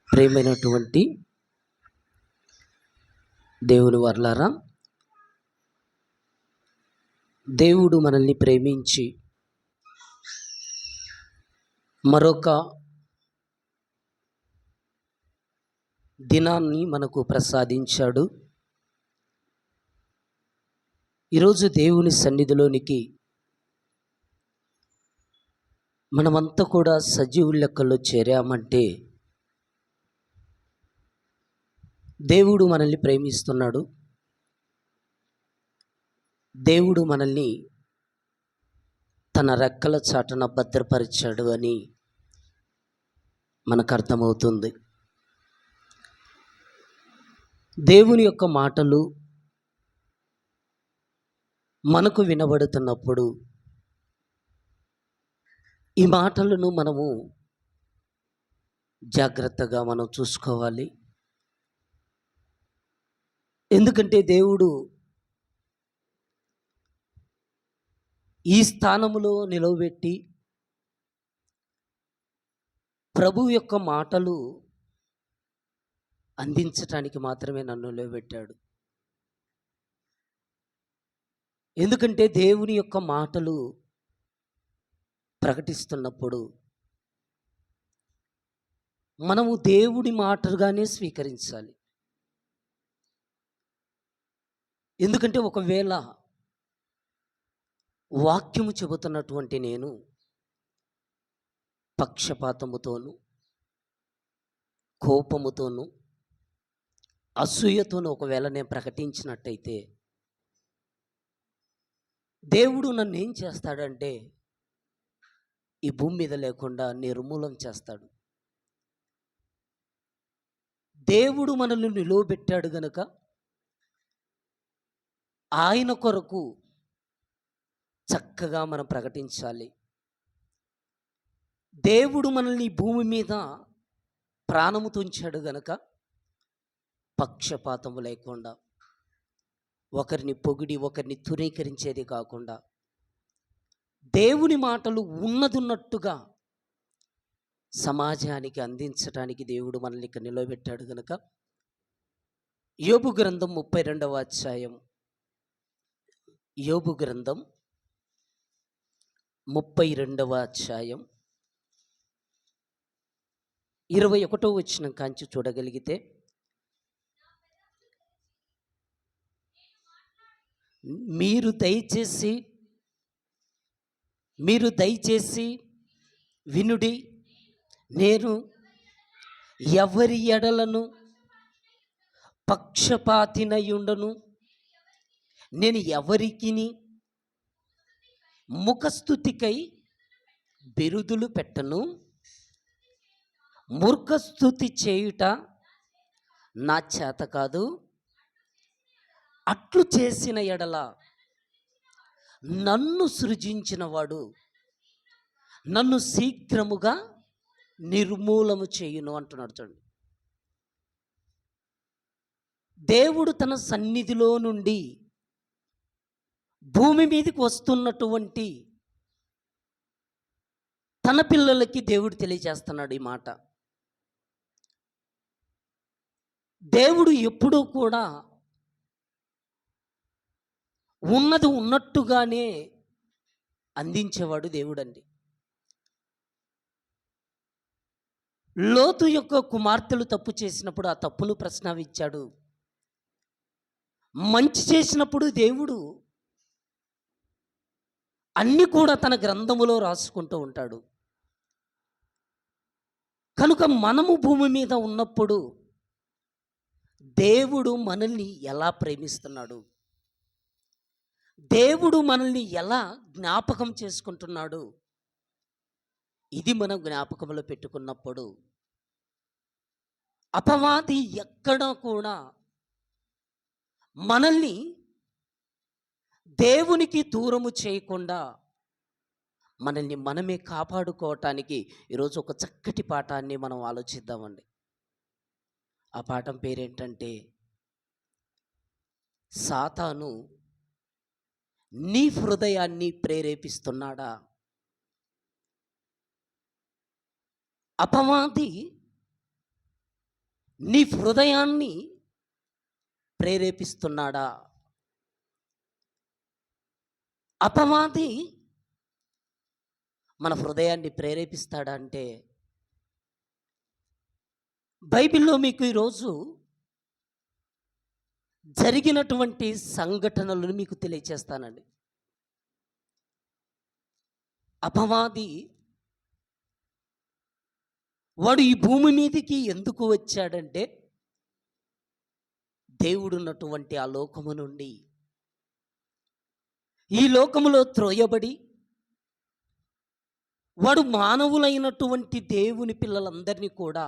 ప్రియమైనటువంటి దేవుని వర్లారా, దేవుడు మనల్ని ప్రేమించి మరొక దినాన్ని మనకు ప్రసాదించాడు. ఈరోజు దేవుని సన్నిధిలోనికి మనమంతా కూడా సజీవుల లెక్కల్లో చేరామంటే దేవుడు మనల్ని ప్రేమిస్తున్నాడు. దేవుడు మనల్ని తన రెక్కల చాటున భద్రపరిచాడు అని మనకు అర్థమవుతుంది. దేవుని యొక్క మాటలు మనకు వినబడుతున్నప్పుడు ఈ మాటలను మనము జాగ్రత్తగా మనం చూసుకోవాలి. ఎందుకంటే దేవుడు ఈ స్థానములో నిలవబెట్టి ప్రభు యొక్క మాటలు అందించటానికి మాత్రమే నన్ను నిలవబెట్టాడు. ఎందుకంటే దేవుని యొక్క మాటలు ప్రకటిస్తున్నప్పుడు మనము దేవుడి మాటలుగానే స్వీకరించాలి. ఎందుకంటే ఒకవేళ వాక్యము చెబుతున్నటువంటి నేను పక్షపాతముతోను, కోపముతోను, అసూయతోను ఒకవేళ నేను ప్రకటించినట్టయితే దేవుడు నన్ను ఏం చేస్తాడంటే ఈ భూమి మీద లేకుండా నిర్మూలం చేస్తాడు. దేవుడు మనల్ని నిలువబెట్టాడు గనుక ఆయన కొరకు చక్కగా మనం ప్రకటించాలి. దేవుడు మనల్ని భూమి మీద ప్రాణముతో ఉంచాడు గనుక పక్షపాతము లేకుండా, ఒకరిని పొగిడి ఒకరిని తునీకరించేది కాకుండా దేవుని మాటలు ఉన్నదున్నట్టుగా సమాజానికి అందించడానికి దేవుడు మనల్ని ఇక్కడ నిలబెట్టాడు గనుక యోబు గ్రంథం 32వ అధ్యాయం, యోబు గ్రంథం 32వ అధ్యాయం 21వ వచనం కాంచి చూడగలిగితే, మీరు దయచేసి వినుడి, నేను ఎవరి ఎడలను పక్షపాతినయుండను, నేను ఎవరికిని ముఖస్తుతికై బిరుదులు పెట్టను, మూర్ఖస్తుతి చేయుట నా చేత కాదు. అట్లు చేసిన ఎడల నన్ను సృజించినవాడు నన్ను శీఘ్రముగా నిర్మూలము చేయును అంటున్నాడు. చూడండి, దేవుడు తన సన్నిధిలో నుండి భూమి మీదకి వస్తున్నటువంటి తన పిల్లలకి దేవుడు తెలియజేస్తున్నాడు ఈ మాట. దేవుడు ఎప్పుడూ కూడా ఉన్నది ఉన్నట్టుగానే అందించేవాడు దేవుడండి. లోతు యొక్క కుమార్తెలు తప్పు చేసినప్పుడు ఆ తప్పును ప్రశ్నావించాడు. మంచి చేసినప్పుడు దేవుడు అన్నీ కూడా తన గ్రంథములో రాసుకుంటూ ఉంటాడు. కనుక మనము భూమి మీద ఉన్నప్పుడు దేవుడు మనల్ని ఎలా ప్రేమిస్తున్నాడు, దేవుడు మనల్ని ఎలా జ్ఞాపకం చేసుకుంటున్నాడు, ఇది మనం జ్ఞాపకంలో పెట్టుకున్నప్పుడు అపవాది ఎక్కడా కూడా మనల్ని దేవునికి దూరము చేయకుండా మనల్ని మనమే కాపాడుకోవటానికి ఈరోజు ఒక చక్కటి పాఠాన్ని మనం ఆలోచిద్దామండి. ఆ పాఠం పేరేంటంటే, సాతాను నీ హృదయాన్ని ప్రేరేపిస్తున్నాడా? అపవాది నీ హృదయాన్ని ప్రేరేపిస్తున్నాడా? అపవాది మన హృదయాన్ని ప్రేరేపిస్తాడా అంటే, బైబిల్‌లో మీకు ఈరోజు జరిగినటువంటి సంఘటనలను మీకు తెలియచేస్తానండి. అపవాది వాడు ఈ భూమి మీదికి ఎందుకు వచ్చాడంటే, దేవుడున్నటువంటి ఆ లోకము నుండి ఈ లోకములో త్రోయబడి వాడు మానవులైనటువంటి దేవుని పిల్లలందరినీ కూడా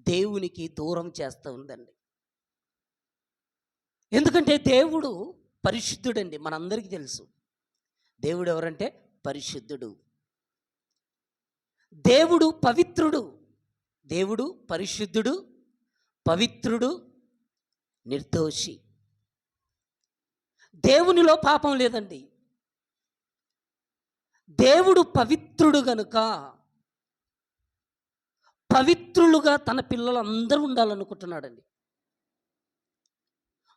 దేవునికి దూరం చేస్తూ ఉందండి. ఎందుకంటే దేవుడు పరిశుద్ధుడండి. మనందరికీ తెలుసు దేవుడు ఎవరంటే పరిశుద్ధుడు. దేవుడు పవిత్రుడు. దేవుడు పరిశుద్ధుడు, పవిత్రుడు, నిర్దోషి. దేవునిలో పాపం లేదండి. దేవుడు పవిత్రుడు గనుక పవిత్రులుగా తన పిల్లలందరూ ఉండాలనుకుంటున్నాడండి.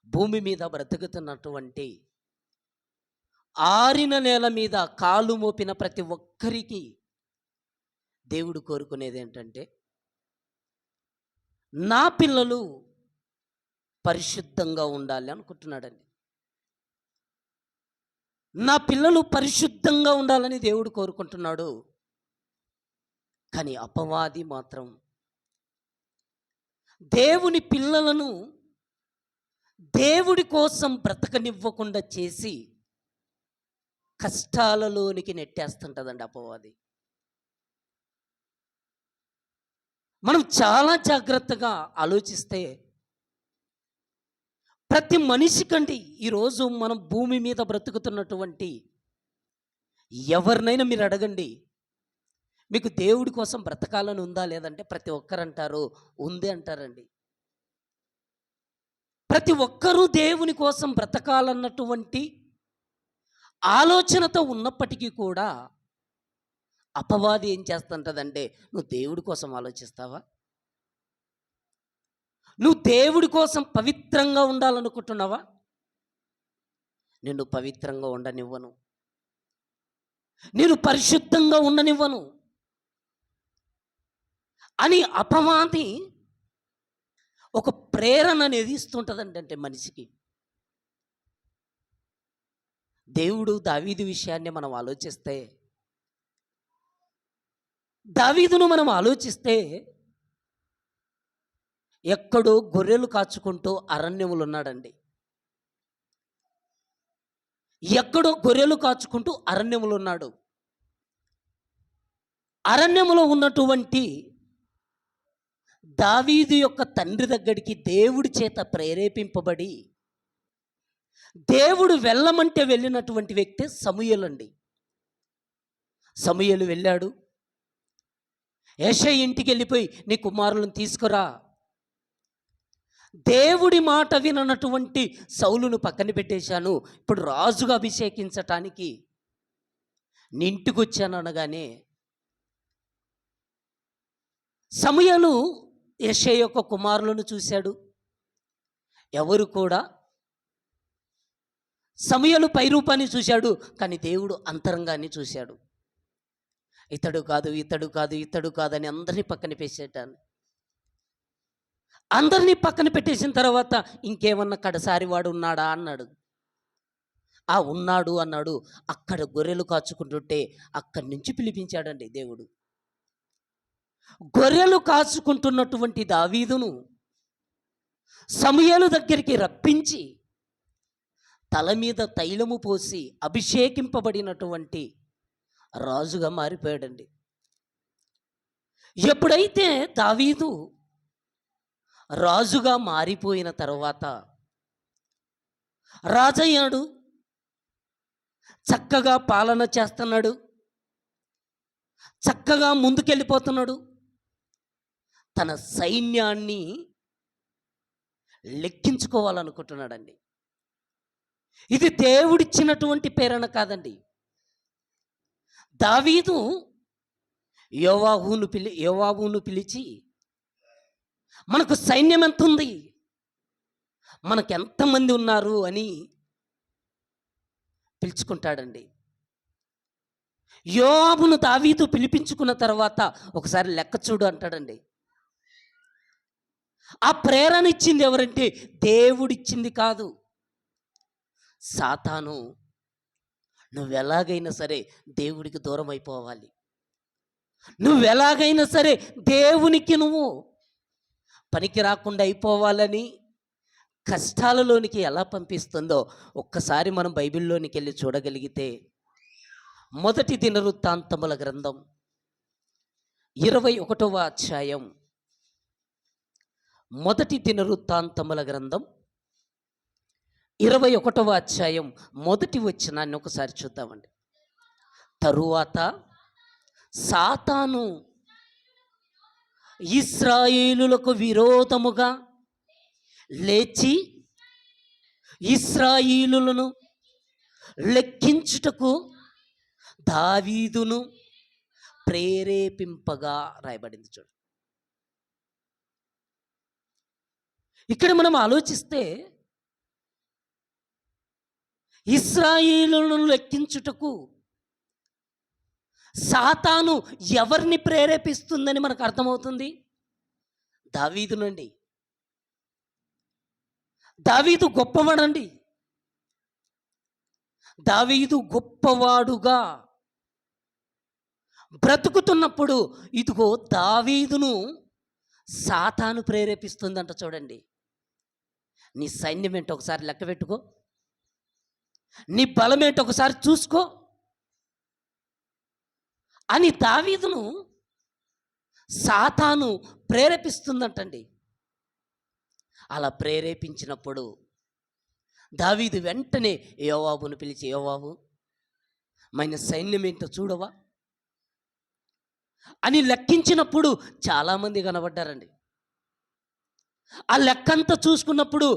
భూమి మీద బ్రతుకుతున్నటువంటి ఆరిన నేల మీద కాలు మోపిన ప్రతి ఒక్కరికి దేవుడు కోరుకునేది ఏంటంటే, నా పిల్లలు పరిశుద్ధంగా ఉండాలి అనుకుంటున్నాడండి. నా పిల్లలు పరిశుద్ధంగా ఉండాలని దేవుడు కోరుకుంటున్నాడు. కానీ అపవాది మాత్రం దేవుని పిల్లలను దేవుడి కోసం బ్రతకనివ్వకుండా చేసి కష్టాలలోనికి నెట్టేస్తుంటుందండి అపవాది. మనం చాలా జాగ్రత్తగా ఆలోచిస్తే ప్రతి మనిషికండి ఈరోజు మనం భూమి మీద బ్రతుకుతున్నటువంటి ఎవరినైనా మీరు అడగండి, మీకు దేవుడి కోసం బ్రతకాలని ఉందా లేదంటే ప్రతి ఒక్కరు అంటారు ఉంది అంటారండి. ప్రతి ఒక్కరూ దేవుని కోసం బ్రతకాలన్నటువంటి ఆలోచనతో ఉన్నప్పటికీ కూడా అపవాది ఏం చేస్తుంటదంటే, నువ్వు దేవుడి కోసం ఆలోచిస్తావా? నువ్వు దేవుడి కోసం పవిత్రంగా ఉండాలనుకుంటున్నావా? నిన్ను పవిత్రంగా ఉండనివ్వను, నేను పరిశుద్ధంగా ఉండనివ్వను అని అపవాది ఒక ప్రేరణ అనేది ఇస్తుంటుందండి. అంటే మనిషికి దేవుడు దావీదు విషయాన్ని మనం ఆలోచిస్తే, దావీదును మనం ఆలోచిస్తే ఎక్కడో గొర్రెలు కాచుకుంటూ అరణ్యములు ఉన్నాడండి. ఎక్కడో గొర్రెలు కాచుకుంటూ అరణ్యములు ఉన్నాడు. అరణ్యములో ఉన్నటువంటి దావీదు యొక్క తండ్రి దగ్గరికి దేవుడి చేత ప్రేరేపింపబడి దేవుడు వెళ్ళమంటే వెళ్ళినటువంటి వ్యక్తి సమూయేలు అండి. సమూయేలు వెళ్ళాడు. యెషయి ఇంటికి వెళ్ళిపోయి నీ కుమారులను తీసుకురా, దేవుడి మాట విననటువంటి సౌలును పక్కన పెట్టేశాను, ఇప్పుడు రాజుగా అభిషేకించటానికి నీ ఇంటికి వచ్చాను అనగానే సమూయేలు యెషయి యొక్క కుమారులను చూశాడు. ఎవరు కూడా సమూయేలు పైరూపాన్ని చూశాడు, కానీ దేవుడు అంతరంగాన్ని చూశాడు. ఇతడు కాదు, ఇతడు కాదు, ఇతడు కాదని అందరినీ పక్కన పెట్టేసాను. అందరినీ పక్కన పెట్టేసిన తర్వాత ఇంకేమన్నా కడసారి వాడు ఉన్నాడా అన్నాడు. ఆ ఉన్నాడు అన్నాడు. అక్కడ గొర్రెలు కాచుకుంటుంటే అక్కడి నుంచి పిలిపించాడండి దేవుడు. గొర్రెలు కాచుకుంటున్నటువంటి దావీదును సమూయేలు దగ్గరికి రప్పించి తల మీద తైలము పోసి అభిషేకింపబడినటువంటి రాజుగా మారిపోయాడండి. ఎప్పుడైతే దావీదు రాజుగా మారిపోయిన తర్వాత రాజయ్యాడు, చక్కగా పాలన చేస్తున్నాడు, చక్కగా ముందుకెళ్ళిపోతున్నాడు. తన సైన్యాన్ని లెక్కించుకోవాలనుకుంటున్నాడండి. ఇది దేవుడిచ్చినటువంటి ప్రేరణ కాదండి. దావీదు యోవాబును పిలిచి మనకు సైన్యం ఎంత ఉంది, మనకు ఎంతమంది ఉన్నారు అని పిలుచుకుంటాడండి. యోవాబును దావీదు పిలిపించుకున్న తర్వాత ఒకసారి లెక్క చూడు అంటాడండి. ఆ ప్రేరణ ఇచ్చింది ఎవరంటే దేవుడిచ్చింది కాదు. సాతాను నువ్వెలాగైనా సరే దేవుడికి దూరం అయిపోవాలి, నువ్వెలాగైనా సరే దేవునికి నువ్వు పనికి రాకుండా అయిపోవాలని కష్టాలలోనికి ఎలా పంపిస్తుందో ఒక్కసారి మనం బైబిల్లోనికి వెళ్ళి చూడగలిగితే, మొదటి దినవృత్తాంతముల గ్రంథం 21వ అధ్యాయం, మొదటి దినవృత్తాంతముల గ్రంథం 21వ అధ్యాయం మొదటి వచనాన్ని ఒకసారి చూద్దామండి. తరువాత సాతాను ఇశ్రాయేలులకు విరోధముగా లేచి ఇశ్రాయేలులను లెక్కించుటకు దావీదును ప్రేరేపింపగా రాయబడింది. చూడు, ఇక్కడ మనం ఆలోచిస్తే ఇశ్రాయేలులను లెక్కించుటకు సాతాను ఎవరిని ప్రేరేపిస్తుందని మనకు అర్థమవుతుంది? దావీదునండి. దావీదు గొప్పవాడండి. దావీదు గొప్పవాడుగా బ్రతుకుతున్నప్పుడు ఇదిగో దావీదును సాతాను ప్రేరేపిస్తుందంట. చూడండి, నీ సైన్యం ఏంటో ఒకసారి లెక్క పెట్టుకో, నీ బలం ఏంటో ఒకసారి చూసుకో అని దావీదును సాతాను ప్రేరేపిస్తుందంటండి. అలా ప్రేరేపించినప్పుడు దావీదు వెంటనే యోవాబును పిలిచి, యోవాబు, మన సైన్యం ఏంటో చూడవా అని లెక్కించినప్పుడు చాలామంది కనబడ్డారండి. ఆ లెక్కంతా చూసుకున్నప్పుడు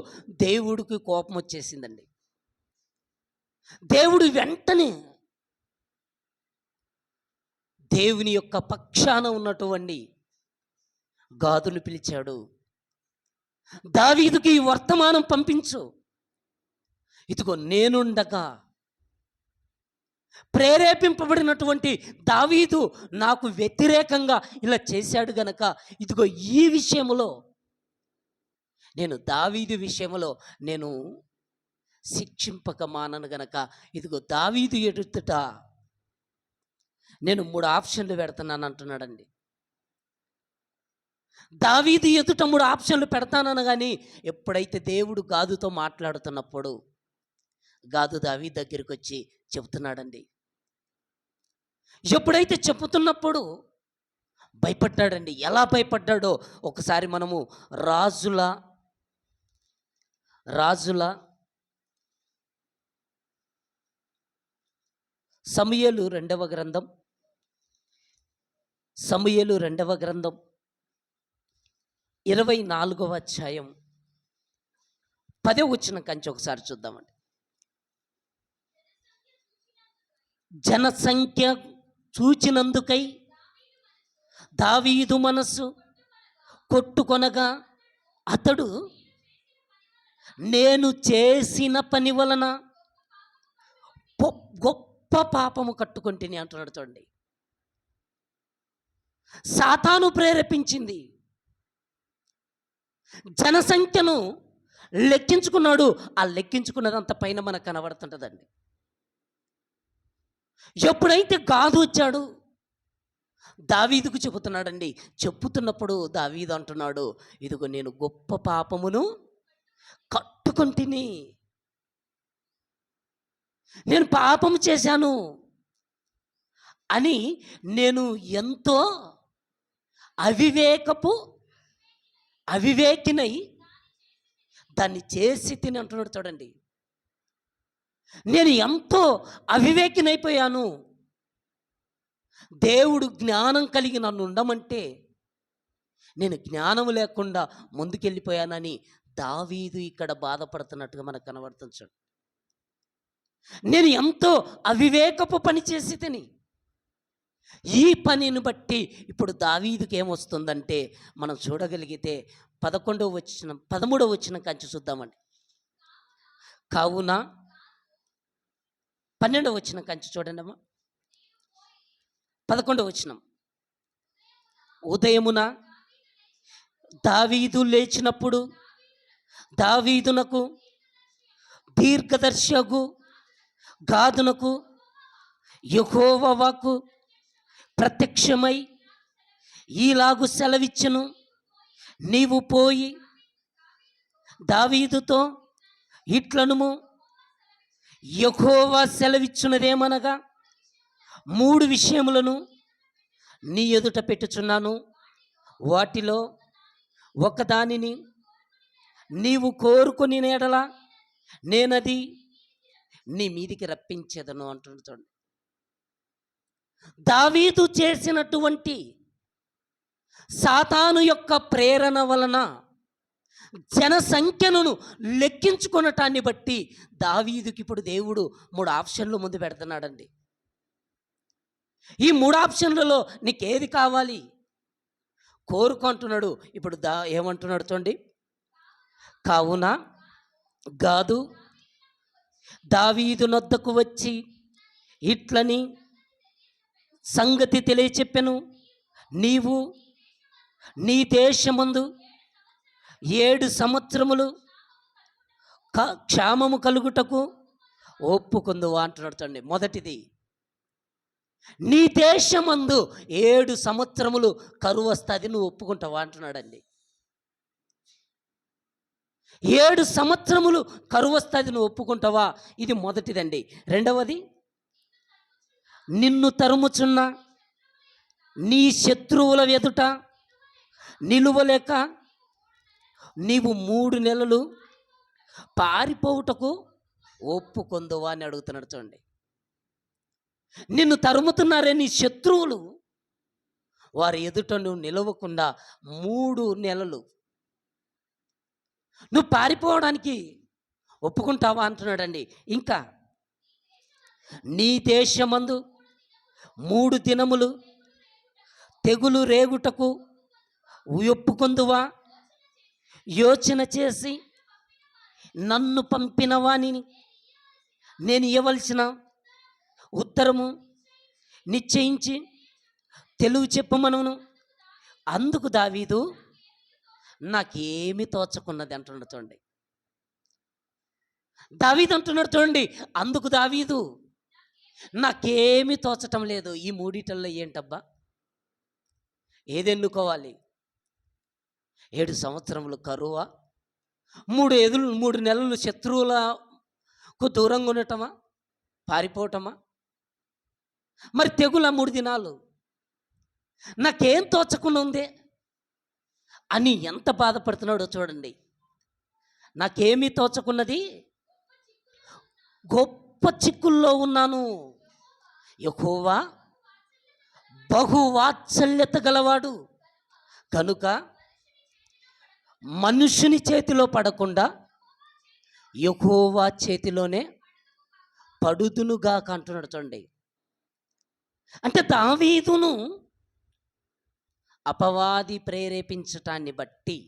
దేవుడికి కోపం వచ్చేసిందండి. దేవుడు వెంటనే దేవుని యొక్క పక్షాన ఉన్నటువంటి గాదును పిలిచాడు. దావీదుకి ఈ వర్తమానం పంపించు, ఇదిగో నేనుండగా ప్రేరేపింపబడినటువంటి దావీదు నాకు వ్యతిరేకంగా ఇలా చేశాడు గనక ఇదిగో ఈ విషయంలో నేను దావీదు విషయంలో నేను శిక్షింపక మానను గనక ఇదిగో దావీదు ఎదుట నేను 3 ఆప్షన్లు పెడుతున్నాను అంటున్నాడండి. దావీదు ఎదుట 3 ఆప్షన్లు పెడతానని కానీ ఎప్పుడైతే దేవుడు గాదుతో మాట్లాడుతున్నప్పుడు గాదు దావీదు దగ్గరికి వచ్చి చెబుతున్నాడండి. ఎప్పుడైతే చెబుతున్నప్పుడు భయపడ్డాడండి. ఎలా భయపడ్డాడో ఒకసారి మనము రాజుల సమూయేలు 2వ గ్రంథం 24వ అధ్యాయం 10వ వచనం కంచి ఒకసారి చూద్దామండి. జనసంఖ్య చూచినందుకై దావీదు మనస్సు కొట్టుకొనగా అతడు నేను చేసిన పని వలన గొప్ప పాపము కట్టుకొంటిని అంటున్నాడు. చూడండి, సాతాను ప్రేరేపించింది. జనసంఖ్యను లెక్కించుకున్నాడు. ఆ లెక్కించుకున్నదంత పైన మనకు కనబడుతుంటుందండి. ఎప్పుడైతే గాదు వచ్చాడు దావీదుకు చెబుతున్నాడండి. చెప్పుతున్నప్పుడు దావీదు అంటున్నాడు, ఇదిగో నేను గొప్ప పాపమును కట్టుకొంటిని, నేను పాపము చేశాను అని నేను ఎంతో అవివేకినై దాన్ని చేసి తిని అంటున్నాడు. చూడండి, నేను ఎంతో అవివేకినైపోయాను, దేవుడు జ్ఞానం కలిగి నన్ను ఉండమంటే నేను జ్ఞానం లేకుండా ముందుకెళ్ళిపోయానని దావీదు ఇక్కడ బాధపడుతున్నట్టుగా మనకు కనబడుతుంది. చూడండి, నేను ఎంతో అవివేకపు పని చేసి తిని, ఈ పనిని బట్టి ఇప్పుడు దావీదుకి ఏమొస్తుందంటే మనం చూడగలిగితే 11వ వచనం 13వ వచనం కంచి చూద్దామండి. కావున 12వ వచనం కంచి చూడండమ్మా. 11వ వచనం. ఉదయమున దావీదు లేచినప్పుడు దావీదునకు దీర్ఘదర్శకు గాదునకు యెహోవా వాక్కు ప్రత్యక్షమై ఈలాగు సెలవిచ్చెను, నీవు పోయి దావీదుతో ఇట్లనుము, యెహోవా సెలవిచ్చున్నదేమనగా, 3 విషయములను నీ ఎదుట పెట్టుచున్నాను, వాటిలో ఒకదానిని నీవు కోరుకొని ఎడల నేనది నీ మీదికి రప్పించేదను అంటున్నాడు. చూడండి, దావీదు చేసినటువంటి సాతాను యొక్క ప్రేరణ వలన జనసంఖ్యను లెక్కించుకొనటాన్ని బట్టి దావీదుకి ఇప్పుడు దేవుడు 3 ఆప్షన్లు ముందు పెడుతున్నాడండి. ఈ 3 ఆప్షన్లలో నీకేది కావాలి కోరుకుంటున్నాడు. ఇప్పుడు ఏమంటున్నాడు చూడండి. కావున గాదు దావీదు నొద్దకు వచ్చి ఇట్లని సంగతి తెలియచెప్పెను, నీవు నీ దేశమందు 7 సంవత్సరములు క్షామము కలుగుటకు ఒప్పుకుందువా అంటున్నాడు. చూడండి, మొదటిది నీ దేశమందు 7 సంవత్సరములు కరువు వస్తుంది, నువ్వు ఒప్పుకుంటావా అంటున్నాడండి. 7 సంవత్సరములు కరువు వస్తుంది, నువ్వు ఒప్పుకుంటావా? ఇది మొదటిదండి. రెండవది, నిన్ను తరుముచున్న నీ శత్రువుల ఎదుట నిలువలేక నీవు 3 నెలలు పారిపోవుటకు ఒప్పుకొందువా అని అడుగుతున్నాడు. చూడండి, నిన్ను తరుముతున్నారే నీ శత్రువులు, వారి ఎదుట నువ్వు నిలవకుండా 3 నెలలు నువ్వు పారిపోవడానికి ఒప్పుకుంటావా అంటున్నాడండి. ఇంకా నీ దేశమందు 3 దినములు తెగులు రేగుటకు ఒప్పుకొందువా, యోచన చేసి నన్ను పంపిన వానిని నేను ఇవ్వవలసిన ఉత్తరము నిశ్చయించి తెలుగు చెప్పమను. అందుకు దావీదు నాకేమి తోచకున్నది అంటున్నాడు. చూడండి, దావీదు అంటున్నాడు. చూడండి, అందుకు దావీదు నాకేమి తోచటం లేదు. ఈ 3 ఏంటబ్బా, ఏది ఎన్నుకోవాలి? 7 సంవత్సరములు కరువా, 3 నెలలు శత్రువులకు దూరంగా ఉండటమా, పారిపోవటమా, మరి తెగుల 3 దినాలు, నాకేం తోచకుండా ఉందే అని ఎంత బాధపడుతున్నాడో చూడండి. నాకేమీ తోచకున్నది, గొప్ప చిక్కుల్లో ఉన్నాను. యెహోవా బహువాత్సల్యత గలవాడు కనుక మనుషుని చేతిలో పడకుండా యెహోవా చేతిలోనే పడుదునుగా అంటున్నాడు. చూడండి, అంటే దావీదును అపవాది ప్రేరేపించటాన్ని బట్టి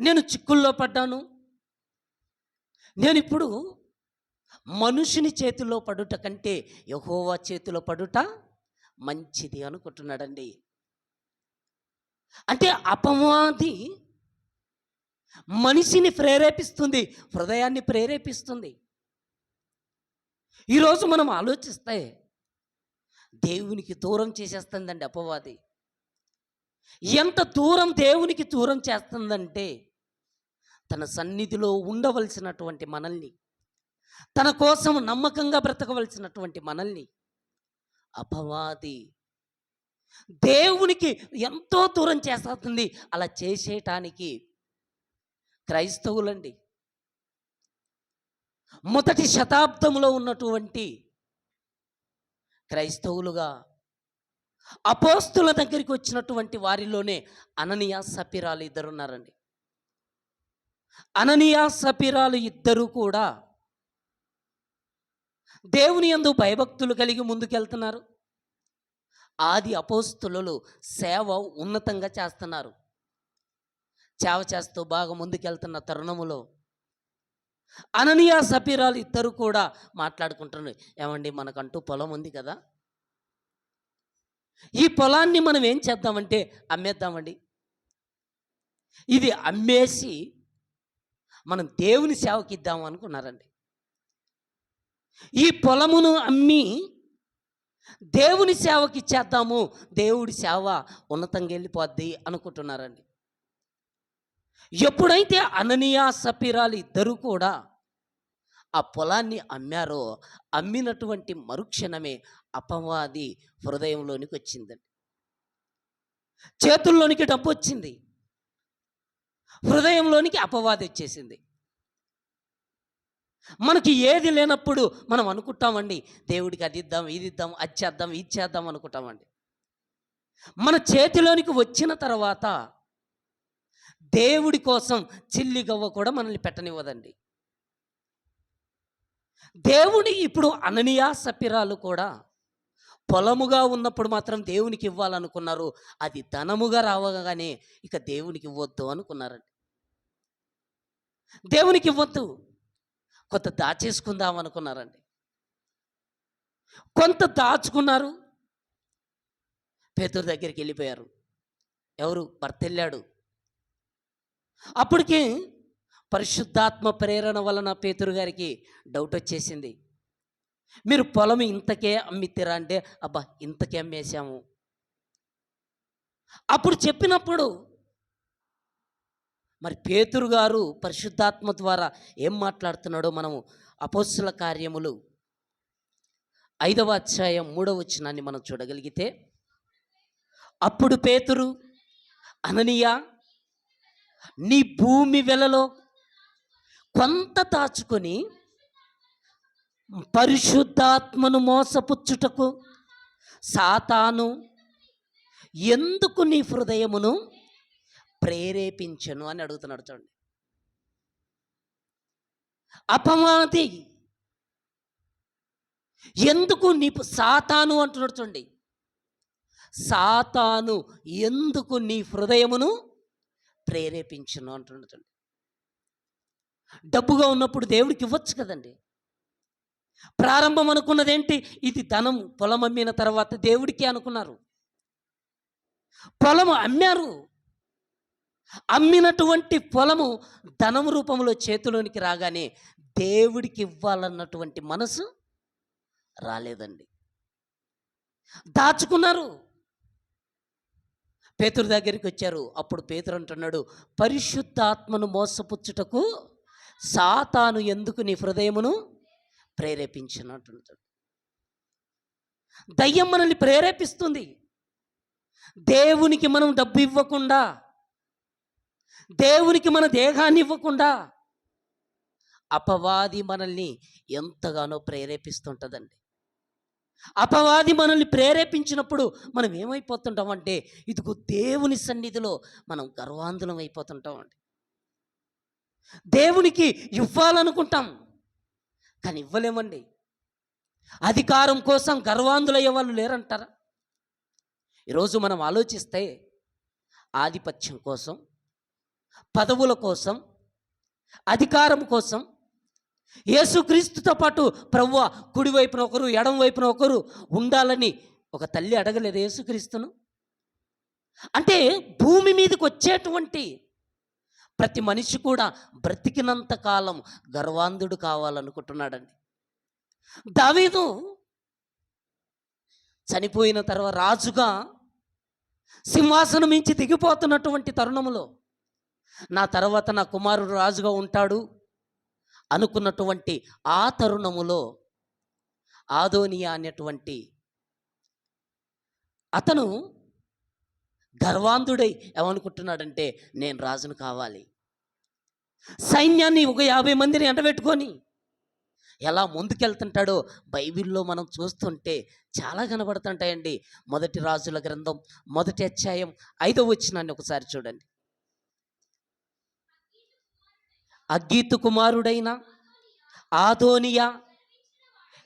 నేను చిక్కుల్లో పడ్డాను, నేను ఇప్పుడు మనుషుని చేతిలో పడుట కంటే యెహోవా చేతిలో పడుట మంచిది అనుకుంటున్నాడండి. అంటే అపవాది మనిషిని ప్రేరేపిస్తుంది, హృదయాన్ని ప్రేరేపిస్తుంది. ఈరోజు మనం ఆలోచిస్తే దేవునికి దూరం చేసేస్తుందండి అపవాది. ఎంత దూరం దేవునికి దూరం చేస్తుందంటే, తన సన్నిధిలో ఉండవలసినటువంటి మనల్ని, తన కోసం నమ్మకంగా బ్రతకవలసినటువంటి మనల్ని అపవాది దేవునికి ఎంతో దూరం చేస్తుంది. అలా చేసేయటానికి క్రైస్తవులండి, మొదటి శతాబ్దంలో ఉన్నటువంటి క్రైస్తవులుగా అపోస్తుల దగ్గరికి వచ్చినటువంటి వారిలోనే అననీయ సపీరాలు 2 ఉన్నారండి. అననీయ సపీరాలు 2 కూడా దేవుని యందు భయభక్తులు కలిగి ముందుకెళ్తున్నారు. ఆది అపోస్తలులు సేవ ఉన్నతంగా చేస్తున్నారు. సేవ చేస్తూ బాగా ముందుకెళ్తున్న తరుణములో అననీయ సపీరాలు ఇద్దరు కూడా మాట్లాడుకుంటున్నారు. ఏమండి, మనకంటూ పొలం ఉంది కదా, ఈ పొలాన్ని మనం ఏం చేద్దామంటే అమ్మేద్దామండి. ఇది అమ్మేసి మనం దేవుని సేవకి ఇద్దాం అనుకున్నారండి. ఈ పొలమును అమ్మి దేవుని సేవకి ఇచ్చేద్దాము, దేవుడి సేవ ఉన్నతంగా వెళ్ళిపోద్ది అనుకుంటున్నారండి. ఎప్పుడైతే అననీయ సపీరాలు ఇద్దరు కూడా ఆ పొలాన్ని అమ్మారో, అమ్మినటువంటి మరుక్షణమే అపవాది హృదయంలోనికి వచ్చిందండి. చేతుల్లోనికి డబ్బు వచ్చింది, హృదయంలోనికి అపవాది వచ్చేసింది. మనకి ఏది లేనప్పుడు మనం అనుకుంటామండి, దేవుడికి అది ఇద్దాం, ఇది ఇద్దాం, అది చేద్దాం, ఇది చేద్దాం అనుకుంటామండి. మన చేతిలోనికి వచ్చిన తర్వాత దేవుడి కోసం చిల్లిగవ్వ కూడా మనల్ని పెట్టనివ్వదండి. దేవుడి ఇప్పుడు అననీయ సపీరాలు కూడా పొలముగా ఉన్నప్పుడు మాత్రం దేవునికి ఇవ్వాలనుకున్నారు. అది ధనముగా రావగానే ఇక దేవునికి ఇవ్వద్దు అనుకున్నారండి. దేవునికి ఇవ్వద్దు, కొంత దాచేసుకుందాం అనుకున్నారండి. కొంత దాచుకున్నారు. పేతురు దగ్గరికి వెళ్ళిపోయారు. ఎవరు? భర్త వెళ్ళాడు. అప్పటికి పరిశుద్ధాత్మ ప్రేరణ వలన పేతురు గారికి డౌట్ వచ్చేసింది. మీరు పొలం ఇంతకే అమ్మితేరా అంటే, అబ్బా ఇంతకే అమ్మేశాము. అప్పుడు చెప్పినప్పుడు మరి పేతురు గారు పరిశుద్ధాత్మ ద్వారా ఏం మాట్లాడుతున్నాడో మనము అపోస్తుల కార్యములు 5వ అధ్యాయం 3వ వచనాన్ని మనం చూడగలిగితే, అప్పుడు పేతురు, అననీయ, నీ భూమి వెలలో కొంత దాచుకొని పరిశుద్ధాత్మను మోసపుచ్చుటకు సాతాను ఎందుకు నీ హృదయమును ప్రేరేపించను అని అడుగుతున్నాడు. చూడండి, అపవాది ఎందుకు నీ సాతాను అంటున్నాడు. చూడండి, సాతాను ఎందుకు నీ హృదయమును ప్రేరేపించను అంటున్నాడు. చూడండి, డబ్బుగా ఉన్నప్పుడు దేవుడికి ఇవ్వచ్చు కదండి. ప్రారంభం అనుకున్నదేంటి? ఇది ధనం, పొలం అమ్మిన తర్వాత దేవుడికి అనుకున్నారు. పొలము అమ్మారు. అమ్మినటువంటి పొలము ధనం రూపంలో చేతిలోనికి రాగానే దేవుడికి ఇవ్వాలన్నటువంటి మనసు రాలేదండి. దాచుకున్నారు. పేతురు దగ్గరికి వచ్చారు. అప్పుడు పేతురు అంటున్నాడు, పరిశుద్ధాత్మను మోసపుచ్చుటకు సాతాను ఎందుకు నీ హృదయమును ప్రేరేపించను అంటున్నాడు. దయ్యం మనల్ని ప్రేరేపిస్తుంది. దేవునికి మనం డబ్బు ఇవ్వకుండా, దేవునికి మన దేహాన్ని ఇవ్వకుండా అపవాది మనల్ని ఎంతగానో ప్రేరేపిస్తుంటుందండి. అపవాది మనల్ని ప్రేరేపించినప్పుడు మనం ఏమైపోతుంటామంటే, ఇదిగో దేవుని సన్నిధిలో మనం గర్వాంధులం అయిపోతుంటామండి. దేవునికి ఇవ్వాలనుకుంటాం కానీ ఇవ్వలేమండి. అధికారం కోసం గర్వాంధులయ్యే వాళ్ళు లేరంటారా? ఈరోజు మనం ఆలోచిస్తే ఆధిపత్యం కోసం, పదవుల కోసం, అధికారం కోసం యేసుక్రీస్తుతో పాటు ప్రభువా కుడి వైపున ఒకరు, ఎడం వైపున ఒకరు ఉండాలని ఒక తల్లి అడగలేదు యేసుక్రీస్తును. అంటే భూమి మీదకి వచ్చేటువంటి ప్రతి మనిషి కూడా బ్రతికినంత కాలం గర్వాంధుడు కావాలనుకుంటున్నాడండి. దావీదు చనిపోయిన తర్వాత రాజుగా సింహాసనం మించి దిగిపోతున్నటువంటి తరుణములో నా తర్వాత నా కుమారుడు రాజుగా ఉంటాడు అనుకున్నటువంటి ఆ తరుణములో ఆదోనియా అనేటువంటి అతను గర్వాంధుడై ఏమనుకుంటున్నాడంటే, నేను రాజును కావాలి. సైన్యాన్ని ఒక 50 మందిని ఎండబెట్టుకొని ఎలా ముందుకెళ్తుంటాడో బైబిల్లో మనం చూస్తుంటే చాలా కనబడుతుంటాయండి. మొదటి రాజుల గ్రంథం 1వ అధ్యాయం 5వ వచనాన్ని ఒకసారి చూడండి. అగ్గీతు కుమారుడైన ఆదోనియా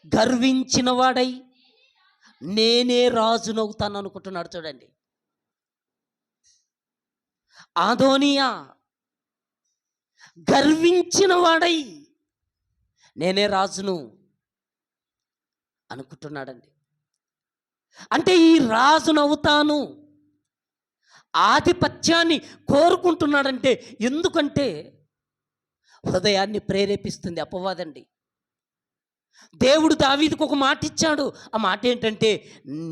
గర్వించిన వాడై నేనే రాజునవుతాను అనుకుంటున్నాడు చూడండి. ఆదోనియా గర్వించిన వాడై నేనే రాజును అనుకుంటున్నాడండి. అంటే ఈ రాజునవుతాను ఆధిపత్యాన్ని కోరుకుంటున్నాడంటే, ఎందుకంటే హృదయాన్ని ప్రేరేపిస్తుంది అపవాదండి. దేవుడు దావీదుకు ఒక మాట ఇచ్చాడు. ఆ మాట ఏంటంటే,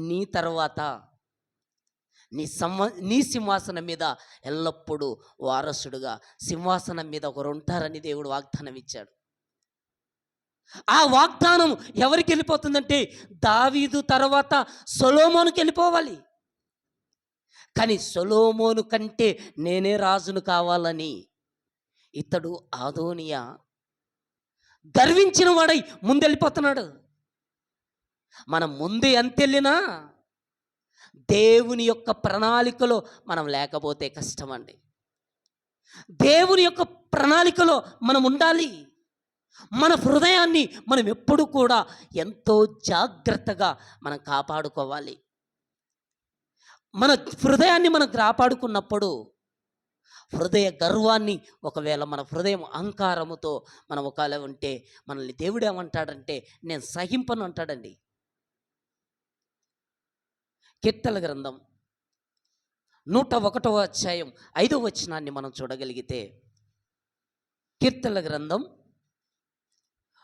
నీ తర్వాత నీ సింహాసనం మీద ఎల్లప్పుడూ వారసుడుగా సింహాసనం మీద ఒకరు ఉంటారని దేవుడు వాగ్దానం ఇచ్చాడు. ఆ వాగ్దానం ఎవరికి వెళ్ళిపోతుందంటే, దావీదు తర్వాత సొలొమోనుకి వెళ్ళిపోవాలి. కానీ సొలొమోను కంటే నేనే రాజును కావాలని ఇతడు ఆదోనియా గర్వించిన వాడై ముందెళ్ళిపోతున్నాడు. మనం ముందు ఎంత వెళ్ళినా దేవుని యొక్క ప్రణాళికలో మనం లేకపోతే కష్టమండి. దేవుని యొక్క ప్రణాళికలో మనం ఉండాలి. మన హృదయాన్ని మనం ఎప్పుడు కూడా ఎంతో జాగ్రత్తగా మనం కాపాడుకోవాలి. మన హృదయాన్ని మనం కాపాడుకున్నప్పుడు హృదయ గర్వాన్ని, ఒకవేళ మన హృదయం అహంకారముతో మనం ఒకవేళ ఉంటే మనల్ని దేవుడు ఏమంటాడంటే, నేను సహింపను అంటాడండి. కీర్తనల గ్రంథం 101వ అధ్యాయం 5వ వచనాన్ని మనం చూడగలిగితే, కీర్తనల గ్రంథం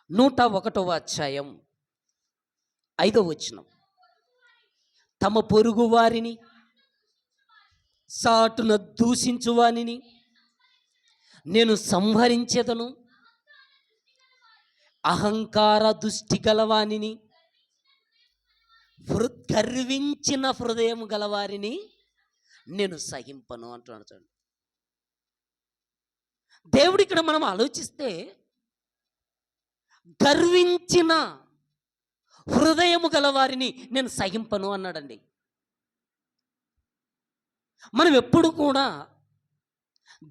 101వ అధ్యాయం 5వ వచనం, తమ పొరుగు వారిని సాటున దూషించువానిని నేను సంహరించెదను, అహంకార దృష్టి గలవానిని, గర్వించిన హృదయం గలవారిని నేను సహింపను అంటున్నాడు చూడండి. దేవుడు ఇక్కడ మనం ఆలోచిస్తే, గర్వించిన హృదయము గలవారిని నేను సహింపను అన్నాడండి. మనం ఎప్పుడు కూడా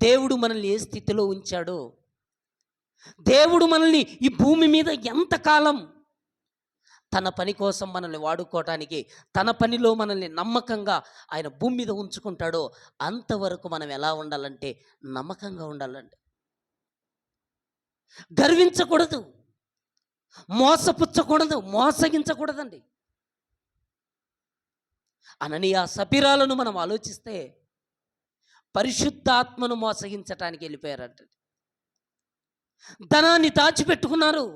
దేవుడు మనల్ని ఏ స్థితిలో ఉంచాడో, దేవుడు మనల్ని ఈ భూమి మీద ఎంతకాలం తన పని కోసం మనల్ని వాడుకోవటానికి, తన పనిలో మనల్ని నమ్మకంగా ఆయన భూమి మీద ఉంచుకుంటాడో అంతవరకు మనం ఎలా ఉండాలంటే నమ్మకంగా ఉండాలండి. గర్వించకూడదు, మోసపుచ్చకూడదు, మోసగించకూడదండి. అననీయ సఫీరాలను మనం ఆలోచిస్తే పరిశుద్ధాత్మను మోసగించటానికి వెళ్ళిపోయారంట. ధనాన్ని దాచిపెట్టుకున్నారు.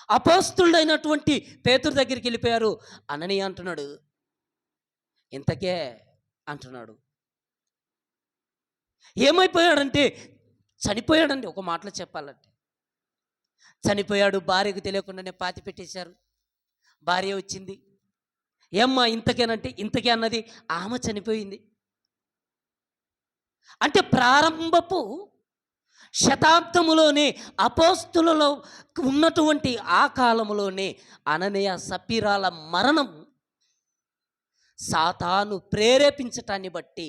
అపోస్తుడైనటువంటి పేతురు దగ్గరికి వెళ్ళిపోయారు. అననీయ అంటున్నాడు, ఇంతకే అంటున్నాడు. ఏమైపోయాడంటే చనిపోయాడండి. ఒక మాటలో చెప్పాలంటే చనిపోయాడు. భార్యకు తెలియకుండానే పాతి పెట్టేశారు. భార్య వచ్చింది, ఏమ్మా ఇంతకేనంటే ఇంతకే అన్నది. ఆమె చనిపోయింది. అంటే ప్రారంభపు శతాబ్దములోనే, అపోస్తులలో ఉన్నటువంటి ఆ కాలంలోనే అననీయ సఫీరాల మరణం సాతాను ప్రేరేపించటాన్ని బట్టి,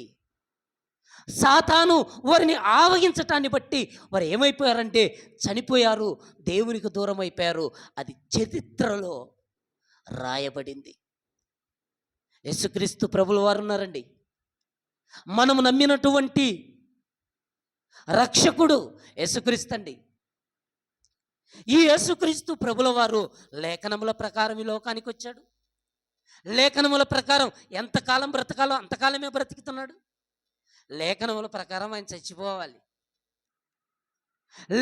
సాతాను వారిని ఆవగించటాన్ని బట్టి వారు ఏమైపోయారంటే చనిపోయారు, దేవునికి దూరం అయిపోయారు. అది చరిత్రలో రాయబడింది. యేసుక్రీస్తు ప్రభుల వారు ఉన్నారండి. మనము నమ్మినటువంటి రక్షకుడు యేసుక్రీస్తు అండి. ఈ యేసుక్రీస్తు ప్రభుల వారు లేఖనముల ప్రకారం ఈ లోకానికి వచ్చాడు. లేఖనముల ప్రకారం ఎంతకాలం బ్రతకాలో అంతకాలమే బ్రతుకుతున్నాడు. లేఖనముల ప్రకారం ఆయన చచ్చిపోవాలి.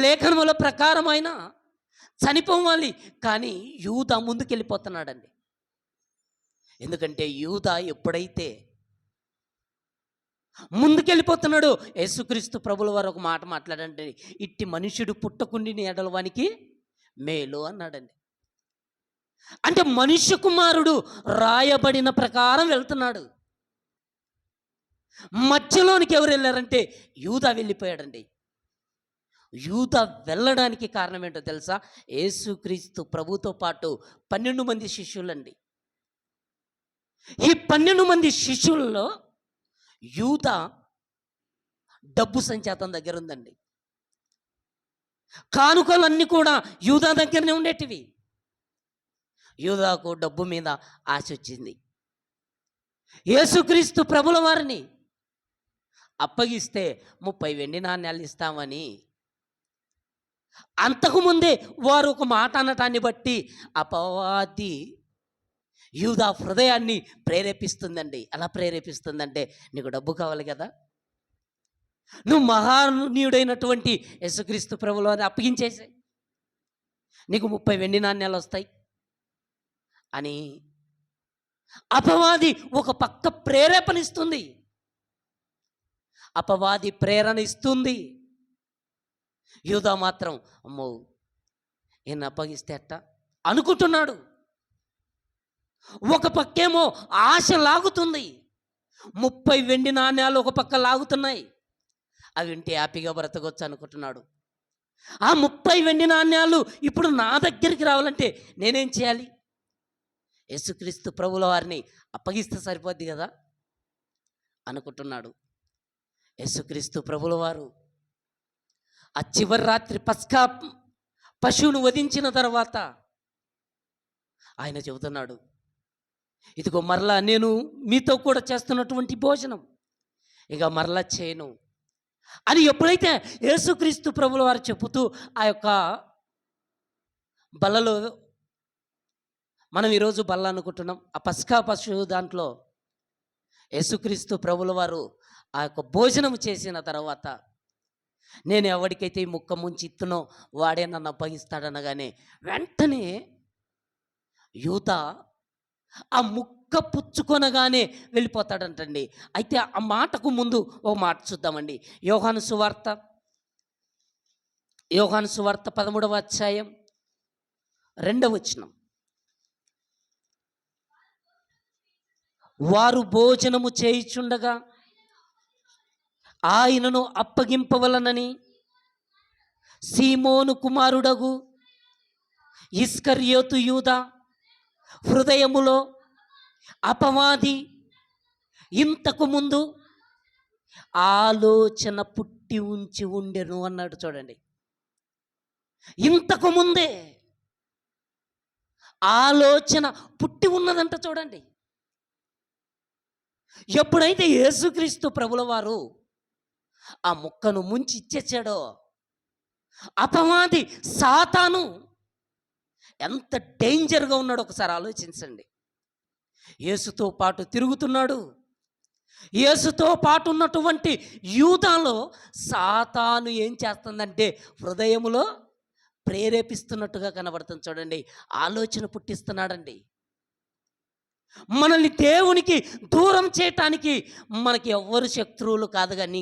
లేఖనముల ప్రకారం ఆయన చనిపోవాలి. కానీ యూదా ముందుకెళ్ళిపోతున్నాడండి. ఎందుకంటే యూదా ఎప్పుడైతే ముందుకెళ్ళిపోతున్నాడు, యేసుక్రీస్తు ప్రభుల వారు ఒక మాట మాట్లాడండి, ఇట్టి మనుషుడు పుట్టకుండిని ఎడలవానికి మేలు అన్నాడండి. అంటే మనుష్య కుమారుడు రాయబడిన ప్రకారం వెళ్తున్నాడు. మధ్యలోనికి ఎవరు వెళ్ళారంటే యూదా వెళ్ళిపోయాడండి. యూదా వెళ్ళడానికి కారణం ఏంటో తెలుసా? యేసుక్రీస్తు ప్రభుతో పాటు 12 మంది శిష్యులండి. ఈ 12 మంది శిష్యుల్లో యూదా డబ్బు సంచి అతని దగ్గర ఉందండి. కానుకలన్నీ కూడా యూదా దగ్గరనే ఉండేటివి. యూదాకు డబ్బు మీద ఆశ వచ్చింది. యేసుక్రీస్తు ప్రభుల వారిని అప్పగిస్తే 30 వెండి నాణ్యాలు ఇస్తామని అంతకుముందే వారు ఒక మాట అనటాన్ని బట్టి అపవాది యూదా హృదయాన్ని ప్రేరేపిస్తుందండి. ఎలా ప్రేరేపిస్తుందంటే, నీకు డబ్బు కావాలి కదా, నువ్వు మహానీయుడైనటువంటి యేసుక్రీస్తు ప్రభుల వారిని అప్పగించేసాయి, నీకు 30 వెండి నాణ్యాలు వస్తాయి అని అపవాది ఒక పక్క ప్రేరేపణ ఇస్తుంది. అపవాది ప్రేరణ ఇస్తుంది. యూదా మాత్రం అమ్మో ఈయన అప్పగిస్తే అట్ట అనుకుంటున్నాడు. ఒక పక్కేమో ఆశ లాగుతుంది. 30 వెండి నాణ్యాలు ఒక పక్క లాగుతున్నాయి. అవి వింటే హ్యాపీగా బ్రతకొచ్చు అనుకుంటున్నాడు. ఆ 30 వెండి నాణ్యాలు ఇప్పుడు నా దగ్గరికి రావాలంటే నేనేం చేయాలి? యేసుక్రీస్తు ప్రభుల వారిని అప్పగిస్తే సరిపోద్ది కదా అనుకుంటున్నాడు. యేసుక్రీస్తు ప్రభుల వారు ఆ చివరి రాత్రి పస్కా పశువును వధించిన తర్వాత ఆయన చెబుతున్నాడు, ఇదిగో మరలా నేను మీతో కూడా చేస్తున్నటువంటి భోజనం ఇక మరలా చేయను అని ఎప్పుడైతే యేసుక్రీస్తు ప్రభుల వారు చెబుతూ ఆ యొక్క బల్లలో, మనం ఈరోజు బల్ల అనుకుంటున్నాం, ఆ పస్కా పశువు దాంట్లో యేసుక్రీస్తు ప్రభుల వారు ఆ యొక్క భోజనం చేసిన తర్వాత, నేను ఎవరికైతే ఈ ముక్క ముంచి ఇత్తునో వాడే నన్ను అప్పగిస్తాడనగానే వెంటనే యూదా ఆ ముక్క పుచ్చుకొనగానే వెళ్ళిపోతాడంటండి. అయితే ఆ మాటకు ముందు ఓ మాట చూద్దామండి. యోహాను సువార్త 13వ అధ్యాయం 2వ వచనం. వారు భోజనము చేయుచుండగా ఆయనను అప్పగింపవలనని సీమోను కుమారుడగు ఇస్కరియోతు యూదా హృదయములో అపవాది ఇంతకు ముందు ఆలోచన పుట్టి ఉంచి ఉండెను అన్నాడు. చూడండి, ఇంతకు ముందే ఆలోచన పుట్టి ఉన్నదంట. చూడండి, ఎప్పుడైతే యేసుక్రీస్తు ప్రభుల వారు ఆ ముక్కను ముంచి ఇచ్చేసాడో, అపవాది సాతాను ఎంత డేంజర్గా ఉన్నాడో ఒకసారి ఆలోచించండి. యేసుతో పాటు తిరుగుతున్నాడు. యేసుతో పాటు ఉన్నటువంటి యూదాలో సాతాను ఏం చేస్తుందంటే హృదయములో ప్రేరేపిస్తున్నట్టుగా కనబడుతుంది. చూడండి, ఆలోచన పుట్టిస్తున్నాడండి. మనల్ని దేవునికి దూరం చేయటానికి మనకి ఎవ్వరు శత్రువులు కాదు, కానీ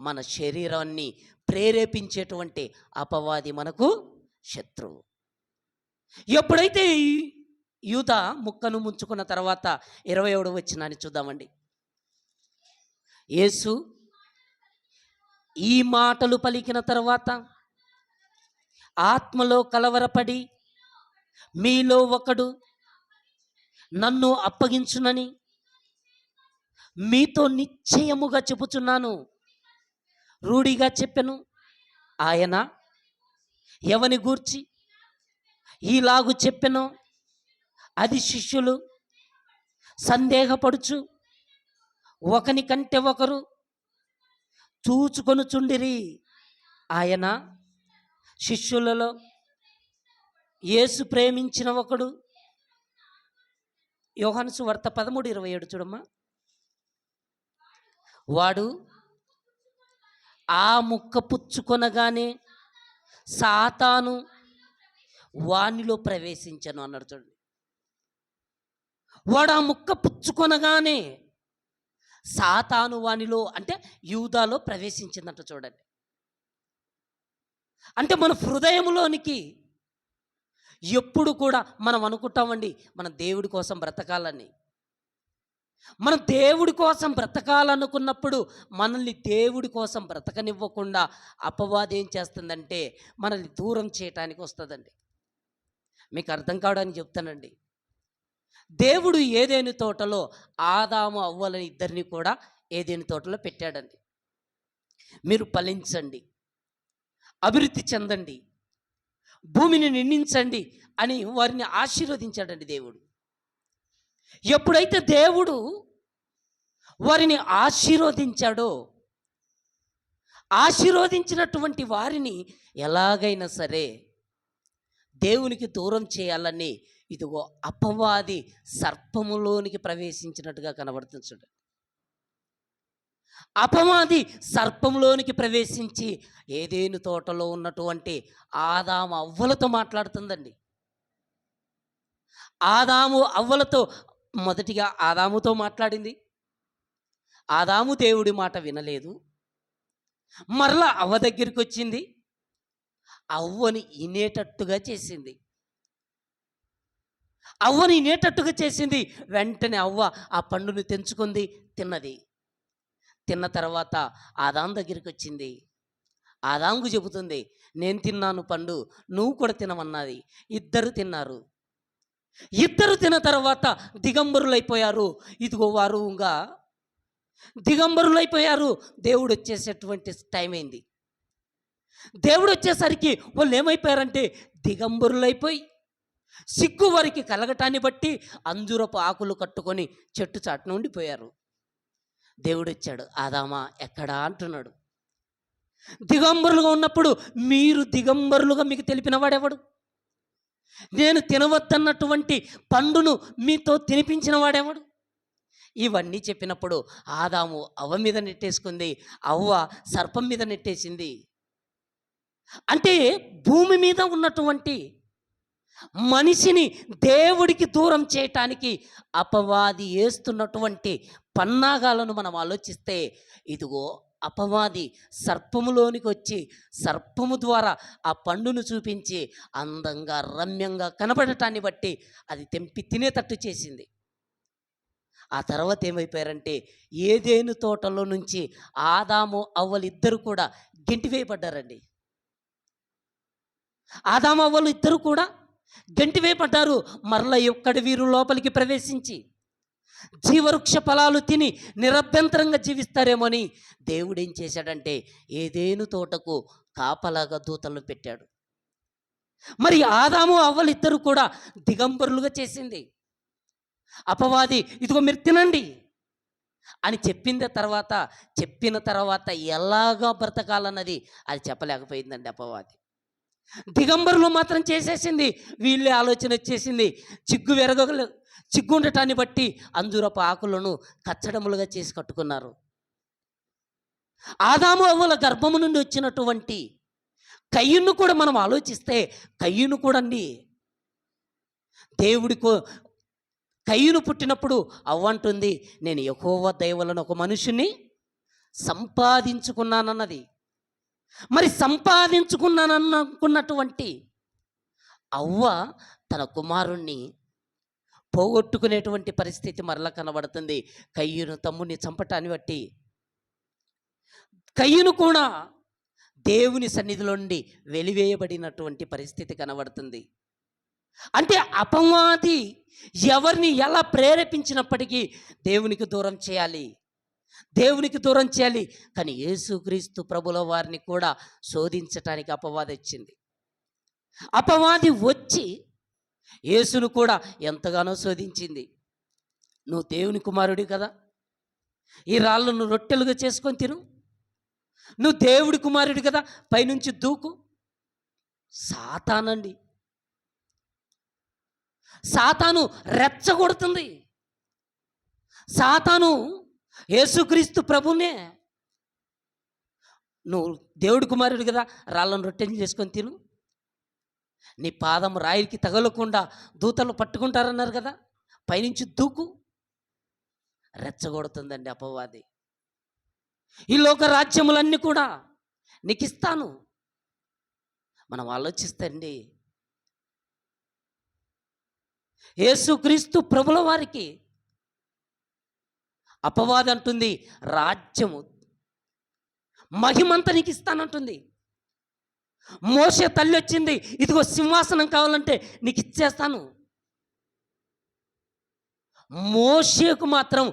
మన శరీరాన్ని ప్రేరేపించేటువంటి అపవాది మనకు శత్రువు. ఎప్పుడైతే యూదా ముక్కను ముంచుకున్న తర్వాత 27వ వచనాన్ని చూద్దామండి. యేసు ఈ మాటలు పలికిన తర్వాత ఆత్మలో కలవరపడి, మీలో ఒకడు నన్ను అప్పగించునని మీతో నిశ్చయముగా చెప్పుచున్నాను, రూఢిగా చెప్పెను. ఆయన ఎవని గూర్చి ఈలాగు చెప్పెనో అది శిష్యులు సందేహపడుచు ఒకని కంటే ఒకరు చూచుకొనుచుండిరి. ఆయన శిష్యులలో యేసు ప్రేమించిన ఒకడు, యోహాను సువార్త 13:27 చూడమ్మా, వాడు ఆ ముక్క పుచ్చుకొనగానే సాతాను వానిలో ప్రవేశించను అన్నాడు. చూడండి, వాడు ఆ ముక్క పుచ్చుకొనగానే సాతాను వానిలో అంటే యూదాలో ప్రవేశించిందంట. చూడండి, అంటే మన హృదయంలోనికి ఎప్పుడు కూడా మనం అనుకుంటామండి మనం దేవుడి కోసం బ్రతకాలని. మనం దేవుడి కోసం బ్రతకాలనుకున్నప్పుడు మనల్ని దేవుడి కోసం బ్రతకనివ్వకుండా అపవాది ఏం చేస్తుందంటే మనల్ని దూరం చేయటానికి వస్తుందండి. మీకు అర్థం కావడానికి చెప్తానండి. దేవుడు ఏదేని తోటలో ఆదాము అవ్వలని ఇద్దరిని కూడా ఏదేని తోటలో పెట్టాడండి. మీరు ఫలించండి, అభివృద్ధి చెందండి, భూమిని నిండించండి అని వారిని ఆశీర్వదించాడండి దేవుడు. ఎప్పుడైతే దేవుడు వారిని ఆశీర్వదించాడో, ఆశీర్వదించినటువంటి వారిని ఎలాగైనా సరే దేవునికి దూరం చేయాలని ఇదిగో అపవాది సర్పములోనికి ప్రవేశించినట్టుగా కనబడుతుంది చూడండి. అపవాది సర్పంలోనికి ప్రవేశించి ఏదేను తోటలో ఉన్నటువంటి ఆదాము అవ్వలతో మాట్లాడుతుందండి. ఆదాము అవ్వలతో మొదటిగా ఆదాముతో మాట్లాడింది. ఆదాము దేవుడి మాట వినలేదు. మరలా అవ్వ దగ్గరికి వచ్చింది, అవ్వని వినేటట్టుగా చేసింది. అవ్వని వినేటట్టుగా చేసింది. వెంటనే అవ్వ ఆ పండుని తెంచుకుంది, తిన్నది. తిన్న తర్వాత ఆదాము దగ్గరికి వచ్చింది. ఆదాముకు చెబుతుంది, నేను తిన్నాను పండు, నువ్వు కూడా తినమన్నది. ఇద్దరు తిన్నారు. ఇద్దరు తిన్న తర్వాత దిగంబరులైపోయారు. ఇదిగో వారు ఇంకా దిగంబరులైపోయారు. దేవుడు వచ్చేసేటువంటి టైం అయింది. దేవుడు వచ్చేసరికి వాళ్ళు ఏమైపోయారంటే దిగంబరులైపోయి సిగ్గు వారికి కలగటాన్ని బట్టి అంజూరపు ఆకులు కట్టుకొని చెట్టు చాటున ఉండిపోయారు. దేవుడు వచ్చాడు, ఆదామా ఎక్కడా అంటున్నాడు. దిగంబరులుగా ఉన్నప్పుడు మీరు దిగంబరులుగా మీకు తెలిపిన వాడెవడు? నేను తినవద్దన్నటువంటి పండును మీతో తినిపించిన వాడెవడు? ఇవన్నీ చెప్పినప్పుడు ఆదాము అవ్వ మీద నెట్టేసుకుంది, అవ్వ సర్పం మీద నెట్టేసింది. అంటే భూమి మీద ఉన్నటువంటి మనిషిని దేవుడికి దూరం చేయటానికి అపవాది వేస్తున్నటువంటి పన్నాగాలను మనం ఆలోచిస్తే, ఇదిగో అపవాది సర్పములోనికి వచ్చి సర్పము ద్వారా ఆ పండును చూపించి అందంగా రమ్యంగా కనబడటాన్ని బట్టి అది తెంపి తినేటట్టు చేసింది. ఆ తర్వాత ఏమైపోయారంటే ఏదేను తోటలో నుంచి ఆదాము అవ్వలు ఇద్దరు కూడా గెంటివేయబడ్డారండి. ఆదాము అవ్వలు ఇద్దరు కూడా గెంటివేయబడ్డారు. మరల ఒక్కడి వీరు లోపలికి ప్రవేశించి జీవవృక్ష ఫలాలు తిని నిరభ్యంతరంగా జీవిస్తారేమో అని దేవుడు ఏం చేశాడంటే ఏదేను తోటకు కాపలాగా దూతలను పెట్టాడు. మరి ఆదాము అవ్వలు ఇద్దరు కూడా దిగంబరులుగా చేసింది అపవాది. ఇదిగో మీరు తినండి అని చెప్పిన తర్వాత ఎలాగా బ్రతకాలన్నది అది చెప్పలేకపోయిందండి అపవాది. దిగంబరులు మాత్రం చేసేసింది. వీళ్ళే ఆలోచన వచ్చేసింది, చిగ్గు ఉండటాన్ని బట్టి అంజూరపు ఆకులను కచ్చడములుగా చేసి కట్టుకున్నారు. ఆదాము అవ్వల గర్భము నుండి వచ్చినటువంటి కయ్యూను కూడా మనం ఆలోచిస్తే, కయ్యూను కూడా అండి కయ్యూను పుట్టినప్పుడు అవ్వంటుంది, నేను యెహోవా దయ వలన ఒక మనుషుని సంపాదించుకున్నానన్నది. మరి సంపాదించుకున్నాననుకున్నటువంటి అవ్వ తన కుమారుణ్ణి పోగొట్టుకునేటువంటి పరిస్థితి మరలా కనబడుతుంది. కయ్యూను తమ్ముడిని చంపటాన్ని బట్టి కయ్యూను కూడా దేవుని సన్నిధిలో నుండి వెలివేయబడినటువంటి పరిస్థితి కనబడుతుంది. అంటే అపవాది ఎవరిని ఎలా ప్రేరేపించినప్పటికీ దేవునికి దూరం చేయాలి. కానీ యేసుక్రీస్తు ప్రభుల వారిని కూడా శోధించటానికి అపవాది వచ్చింది. అపవాది వచ్చి యేసును కూడా ఎంతగానో శోధించింది. నువ్వు దేవుని కుమారుడి కదా, ఈ రాళ్ళను రొట్టెలుగా చేసుకొని తిను, నువ్వు దేవుడి కుమారుడి కదా, పైనుంచి దూకు. సాతాను రెచ్చగొడుతుంది. సాతాను యేసుక్రీస్తు ప్రభునే, నువ్వు దేవుడి కుమారుడు కదా, రాళ్ళను రొట్టెలు చేసుకొని తిను, నీ పాదం రాయికి తగలకుండా దూతలు పట్టుకుంటారన్నారు కదా, పైనుంచి దూకు. రెచ్చగొడుతుందండి అపవాది. ఈ లోక రాజ్యములన్నీ కూడా నీకు ఇస్తాను. మనం ఆలోచిస్తే అండి, యేసుక్రీస్తు ప్రభుల వారికి అపవాది అంటుంది రాజ్యము మహిమంతా నీకు ఇస్తానంటుంది. మోషే తల్లి వచ్చింది, ఇదిగో సింహాసనం కావాలంటే నీకు ఇచ్చేస్తాను. మోషేకు మాత్రం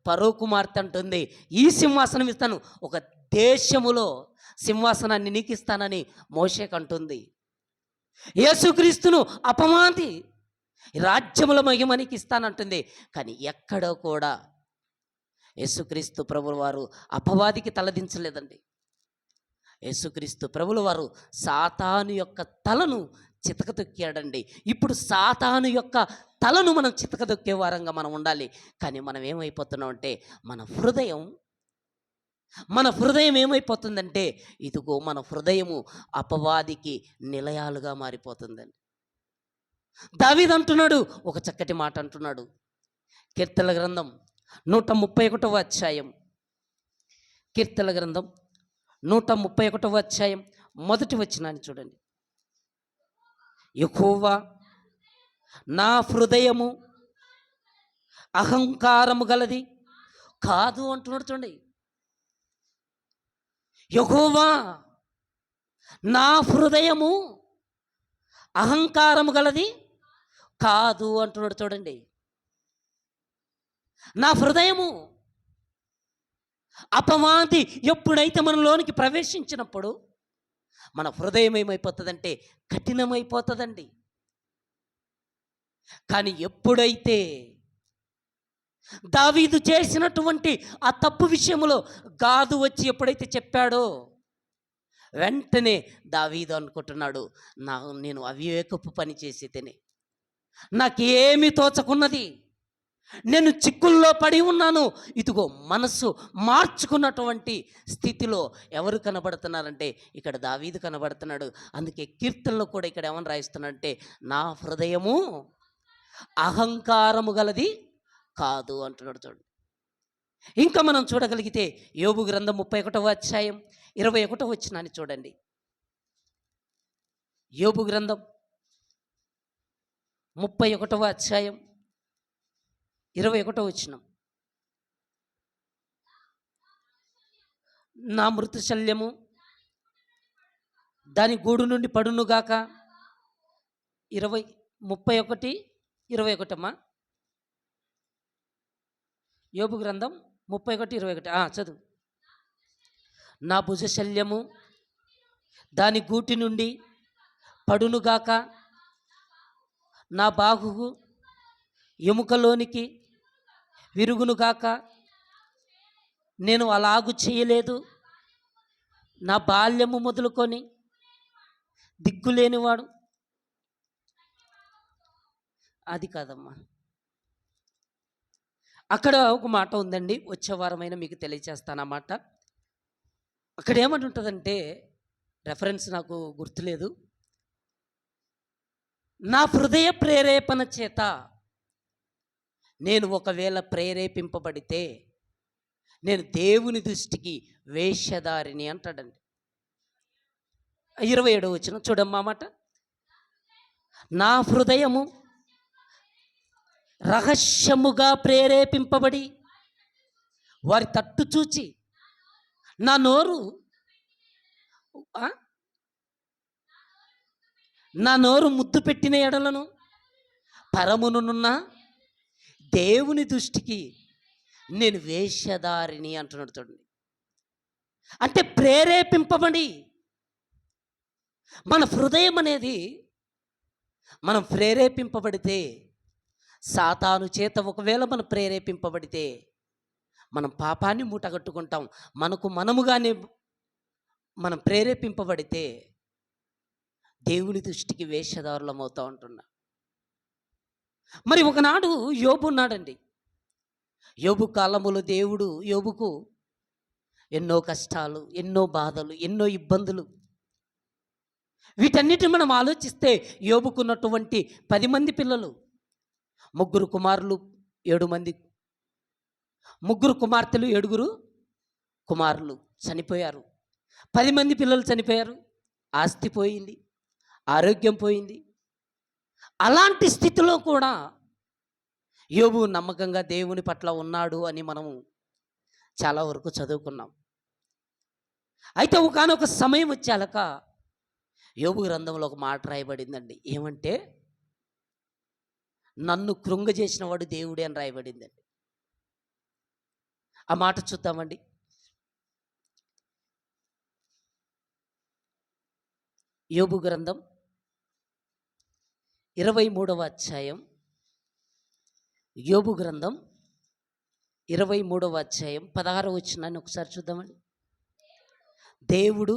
ఫరో కుమార్తె అంటుంది, ఈ సింహాసనం ఇస్తాను, ఒక దేశములో సింహాసనాన్ని నీకు ఇస్తానని మోషేకు అంటుంది. యేసుక్రీస్తును అపవాది రాజ్యముల మహిమనికి ఇస్తానంటుంది. కానీ ఎక్కడో కూడా యేసుక్రీస్తు ప్రభుల వారు అపవాదికి తలదించలేదండి. యేసుక్రీస్తు ప్రభుల వారు సాతాను యొక్క తలను చితకతొక్కాడండి. ఇప్పుడు సాతాను యొక్క తలను మనం చితకతొక్కే వారంగా మనం ఉండాలి. కానీ మనం ఏమైపోతున్నాం అంటే మన హృదయం ఏమైపోతుందంటే, ఇదిగో మన హృదయము అపవాదికి నిలయాలుగా మారిపోతుందండి. దావీదు అంటున్నాడు, ఒక చక్కటి మాట అంటున్నాడు. కీర్తనల గ్రంథం 131వ అధ్యాయం, కీర్తనల గ్రంథం 131వ అధ్యాయం మొదటి వచనాన్ని చూడండి. యెహోవా నా హృదయము అహంకారము గలది కాదు అంటున్నాడు. చూడండి, యెహోవా నా హృదయము అహంకారము గలది కాదు అంటున్నాడు. చూడండి, నా హృదయము అపవాది ఎప్పుడైతే మనలోనికి ప్రవేశించినప్పుడు మన హృదయం ఏమైపోతుందంటే కఠినమైపోతుందండి. కానీ ఎప్పుడైతే దావీదు చేసినటువంటి ఆ తప్పు విషయంలో గాదు వచ్చి ఎప్పుడైతే చెప్పాడో, వెంటనే దావీదు అనుకుంటున్నాడు, నేను అవివేకపు పని చేసి తిని, నాకేమీ తోచకున్నది, నేను చిక్కుల్లో పడి ఉన్నాను. ఇదిగో మనసు మార్చుకున్నటువంటి స్థితిలో ఎవరు కనబడుతున్నారంటే ఇక్కడ దావీదు కనబడుతున్నాడు. అందుకే కీర్తనలో కూడా ఇక్కడ ఏమని రాయిస్తున్నాడంటే, నా హృదయము అహంకారము గలది కాదు అంటున్నాడు. చూడండి, ఇంకా మనం చూడగలిగితే యోబు గ్రంథం 31వ అధ్యాయం 21వ వచనాన్ని చూడండి. యోబు గ్రంథం 31వ అధ్యాయం 21వ వచనం. నా మృత శల్యము దాని గూడు నుండి పడునుగాక. 31 అమ్మా, యోబు గ్రంథం 31:21 చదువు. నా భుజశల్యము దాని గూటి నుండి పడునుగాక, నా బాహువు ఎముకలోనికి విరుగునుగాక. నేను అలాగు చేయలేదు, నా బాల్యము మొదలుకొని దిక్కులేనివాడు. అది కాదమ్మా, అక్కడ ఒక మాట ఉందండి, వచ్చే వారమైనా మీకు తెలియచేస్తానన్నమాట. అక్కడ ఏమని ఉంటుందంటే, రెఫరెన్స్ నాకు గుర్తులేదు. నా హృదయ ప్రేరేపణ చేత నేను ఒకవేళ ప్రేరేపింపబడితే నేను దేవుని దృష్టికి వేషధారిని అంటాడండి. 27వ వచనం చూడమ్మా మాట. నా హృదయము రహస్యముగా ప్రేరేపింపబడి వారి తట్టు చూచి నా నోరు ముద్దు పెట్టిన ఎడలను పరమునున్న దేవుని దృష్టికి నేను వేషధారిని అంటున్నాడు. చూడండి, అంటే ప్రేరేపింపబడి మన హృదయం అనేది మనం ప్రేరేపింపబడితే, సాతాను చేత ఒకవేళ మనం ప్రేరేపింపబడితే మనం పాపాన్ని మూటగట్టుకుంటాం. మనకు మనముగానే మనం ప్రేరేపింపబడితే దేవుని దృష్టికి వేషధారులం అవుతూ ఉంటున్నా. మరి ఒకనాడు యోబు ఉన్నాడండి. యోబు కాలములో దేవుడు యోబుకు ఎన్నో కష్టాలు, ఎన్నో బాధలు, ఎన్నో ఇబ్బందులు, వీటన్నిటిని మనం ఆలోచిస్తే యోబుకున్నటువంటి 10 మంది పిల్లలు, 3 కుమారులు 7 మంది, 3 కుమార్తెలు 7 కుమారులు చనిపోయారు. 10 మంది పిల్లలు చనిపోయారు. ఆస్తి పోయింది, ఆరోగ్యం పోయింది. అలాంటి స్థితిలో కూడా యోబు నమ్మకంగా దేవుని పట్ల ఉన్నాడు అని మనము చాలా వరకు చదువుకున్నాం. అయితే ఒకానొక సమయం వచ్చాక యోబు గ్రంథంలో ఒక మాట రాయబడిందండి. ఏమంటే, నన్ను కృంగజేసిన వాడు దేవుడే అని రాయబడిందండి. ఆ మాట చూద్దామండి. యోబు గ్రంథం 23వ అధ్యాయం, యోబు గ్రంథం 23వ అధ్యాయం 16వ వచనాన్ని ఒకసారి చూద్దామండి. దేవుడు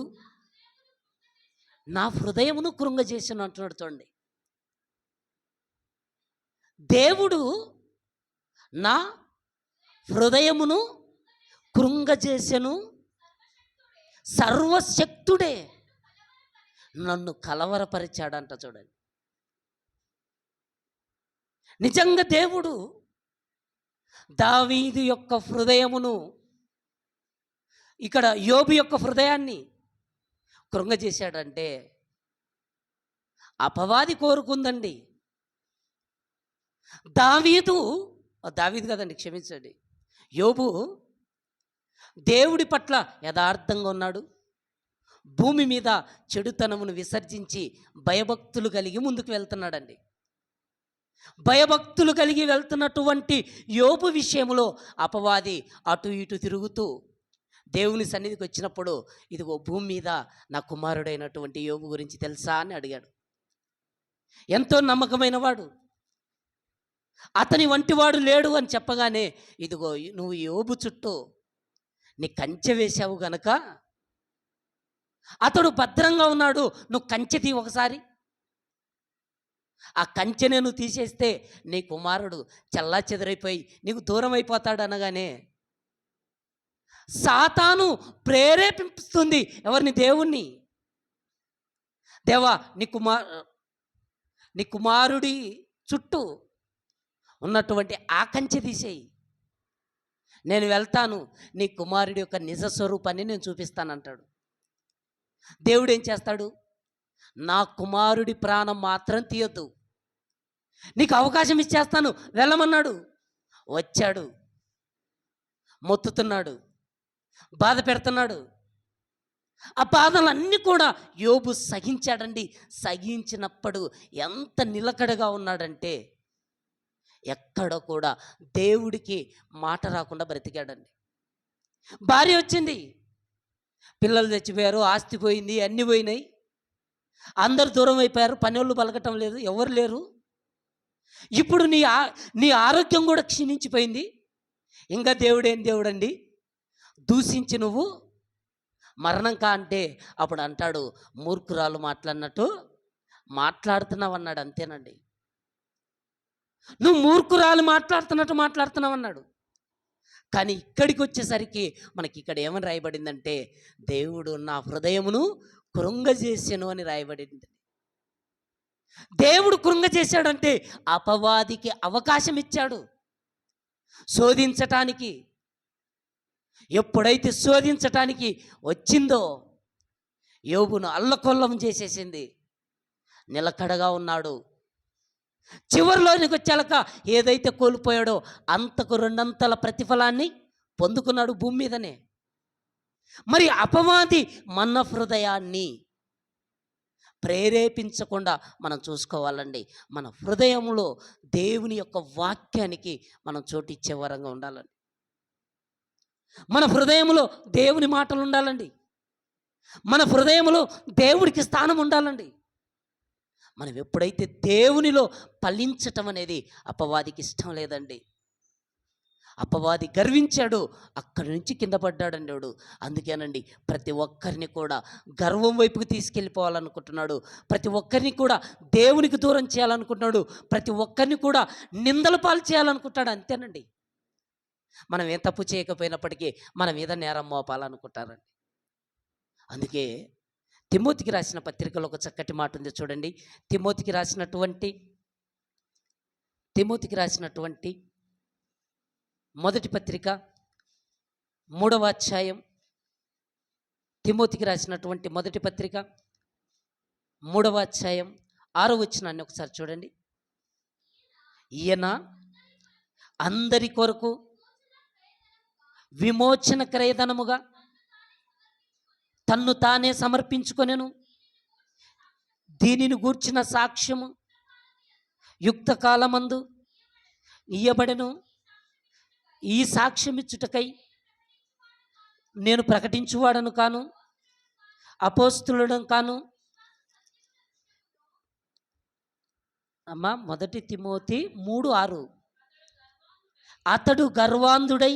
నా హృదయమును కృంగజేసెను అంటున్నాడు చూడండి. దేవుడు నా హృదయమును కృంగజేసెను, సర్వశక్తుడే నన్ను కలవరపరిచాడంట చూడండి. నిజంగా దేవుడు దావీదు యొక్క హృదయమును, ఇక్కడ యోబు యొక్క హృదయాన్ని కృంగజేశాడంటే అపవాది కోరుకుందండి. దావీదు కదండి, క్షమించండి, యోబు దేవుడి పట్ల యథార్థంగా ఉన్నాడు. భూమి మీద చెడుతనమును విసర్జించి భయభక్తులు కలిగి ముందుకు వెళ్తున్నాడండి. భయభక్తులు కలిగి వెళ్తున్నటువంటి యోబు విషయంలో అపవాది అటు ఇటు తిరుగుతూ దేవుని సన్నిధికి వచ్చినప్పుడు, ఇదిగో భూమి మీద నా కుమారుడైనటువంటి యోబు గురించి తెలుసా అని అడిగాడు. ఎంతో నమ్మకమైన వాడు, అతని వంటివాడు లేడు అని చెప్పగానే, ఇదిగో నువ్వు యోబు చుట్టూ నీ కంచె వేశావు గనక అతడు భద్రంగా ఉన్నాడు, నువ్వు కంచె తీ ఒకసారి. ఆ కంచెనే నువ్వు తీసేస్తే నీ కుమారుడు చల్లా చెదరైపోయి నీకు దూరం అయిపోతాడు అనగానే, సాతాను ప్రేరేపిస్తుంది ఎవరిని? దేవుణ్ణి. దేవా, నీ కుమారుడి చుట్టూ ఉన్నటువంటి ఆ కంచె తీసేయి, నేను వెళ్తాను, నీ కుమారుడి యొక్క నిజ స్వరూపాన్ని నేను చూపిస్తానంటాడు. దేవుడు ఏం చేస్తాడు? నా కుమారుడి ప్రాణం మాత్రం తీయొద్దు, నీకు అవకాశం ఇచ్చేస్తాను, వెళ్ళమన్నాడు. వచ్చాడు, మొత్తుతున్నాడు, బాధ పెడుతున్నాడు. ఆ బాధలన్నీ కూడా యోబు సహించాడండి. సహించినప్పుడు ఎంత నిలకడగా ఉన్నాడంటే ఎక్కడ కూడా దేవుడికి మాట రాకుండా బ్రతికాడండి. భార్య వచ్చింది, పిల్లలు చచ్చిపోయారు, ఆస్తి పోయింది, అన్నీ పోయినాయి, అందరు దూరం అయిపోయారు, పనోళ్ళు పలకటం లేదు, ఎవరు లేరు. ఇప్పుడు నీ ఆరోగ్యం కూడా క్షీణించిపోయింది. ఇంకా దేవుడేం దేవుడండి, దూషించి నువ్వు మరణం కా అంటే అప్పుడు అంటాడు, మూర్ఖురాలు మాట్లాడినట్టు మాట్లాడుతున్నావు అన్నాడు. అంతేనండి, నువ్వు మూర్ఖురాలు మాట్లాడుతున్నావు అన్నాడు. కానీ ఇక్కడికి వచ్చేసరికి మనకి ఇక్కడ ఏమని రాయబడిందంటే, దేవుడు నా హృదయమును కృంగజేసెను అని రాయబడింది. దేవుడు కృంగజేశాడంటే అపవాదికి అవకాశం ఇచ్చాడు శోధించటానికి. ఎప్పుడైతే శోధించటానికి వచ్చిందో యోబును అల్లకొల్లం చేసేసింది. నిలకడగా ఉన్నాడు. చివరిలోనికి వచ్చాక ఏదైతే కోల్పోయాడో అంతకు 2 ప్రతిఫలాన్ని పొందుకున్నాడు భూమి మీదనే. మరి అపవాది మన హృదయాన్ని ప్రేరేపించకుండా మనం చూసుకోవాలండి. మన హృదయంలో దేవుని యొక్క వాక్యానికి మనం చోటిచ్చే వరంగా ఉండాలండి. మన హృదయంలో దేవుని మాటలు ఉండాలండి. మన హృదయంలో దేవుడికి స్థానం ఉండాలండి. మనం ఎప్పుడైతే దేవునిలో ఫలించటం అనేది అపవాదికి ఇష్టం లేదండి. అపవాది గర్వించాడు, అక్కడి నుంచి కింద పడ్డాడండి వాడు. అందుకేనండి ప్రతి ఒక్కరిని కూడా గర్వం వైపుకి తీసుకెళ్ళిపోవాలనుకుంటున్నాడు. ప్రతి ఒక్కరిని కూడా దేవునికి దూరం చేయాలనుకుంటున్నాడు. ప్రతి ఒక్కరిని కూడా నిందల పాలు చేయాలనుకుంటాడు. అంతేనండి, మనం ఏం తప్పు చేయకపోయినప్పటికీ మన మీద నేరం మోపాలనుకుంటారండి. అందుకే తిమోతికి రాసిన పత్రికలో ఒక చక్కటి మాట ఉంది చూడండి. తిమోతికి రాసినటువంటి మొదటి పత్రిక 3వ అధ్యాయం, తిమోతికి రాసినటువంటి మొదటి పత్రిక 3వ అధ్యాయం 6వ వచనాన్ని ఒకసారి చూడండి. ఈయన అందరి కొరకు విమోచన క్రయధనముగా తన్ను తానే సమర్పించుకొనెను. దీనిని గూర్చిన సాక్ష్యము యుక్త కాలమందు ఇయ్యబడెను. ఈ సాక్ష్యం ఇచ్చుటకై నేను ప్రకటించువాడను కాను, అపోస్తులుడను కాను, అమ్మ, 1 తిమోతి 3:6. అతడు గర్వాంధుడై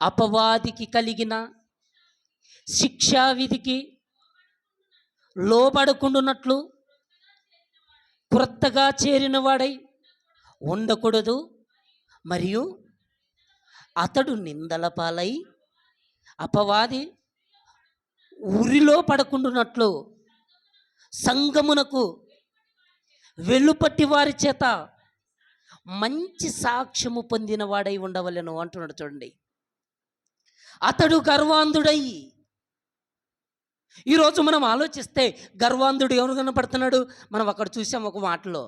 అపవాదికి కలిగిన శిక్షావిధికి లోబడకుండునట్లు క్రొత్తగా చేరిన వాడై ఉండకూడదు. మరియు అతడు నిందల పాలై అపవాది ఉరిలో పడకుండునట్లు సంగమునకు వెలుపట్టి వారి చేత మంచి సాక్ష్యము పొందిన వాడై ఉండవలెను అంటున్నాడు. చూడండి, అతడు గర్వాంధుడై. ఈరోజు మనం ఆలోచిస్తే గర్వాంధుడు ఎవరు కనపడుతున్నాడు? మనం అక్కడ చూసాం ఒక మాటలో,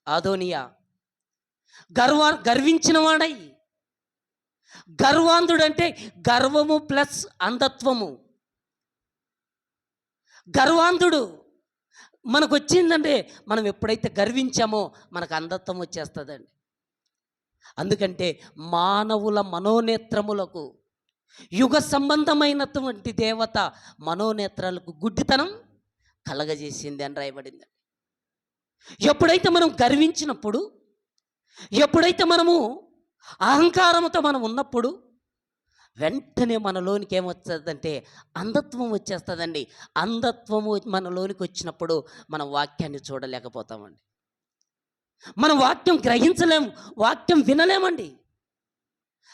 ఆదోనియా. గర్వించిన వాడై. గర్వాంధుడు అంటే గర్వము ప్లస్ అంధత్వము. గర్వాంధుడు మనకు వచ్చిందంటే మనం ఎప్పుడైతే గర్వించామో మనకు అంధత్వం వచ్చేస్తుందండి. అందుకంటే మానవుల మనోనేత్రములకు యుగ సంబంధమైనటువంటి దేవత మనోనేత్రాలకు గుడ్డితనం కలగజేసింది అని రాయబడింది. ఎప్పుడైతే మనం గర్వించినప్పుడు, ఎప్పుడైతే మనము అహంకారంతో మనం ఉన్నప్పుడు వెంటనే మనలోనికి ఏమొస్తుందంటే అంధత్వం వచ్చేస్తుందండి. అంధత్వము మనలోనికి వచ్చినప్పుడు మనం వాక్యాన్ని చూడలేకపోతామండి. మనం వాక్యం గ్రహించలేము, వాక్యం వినలేమండి.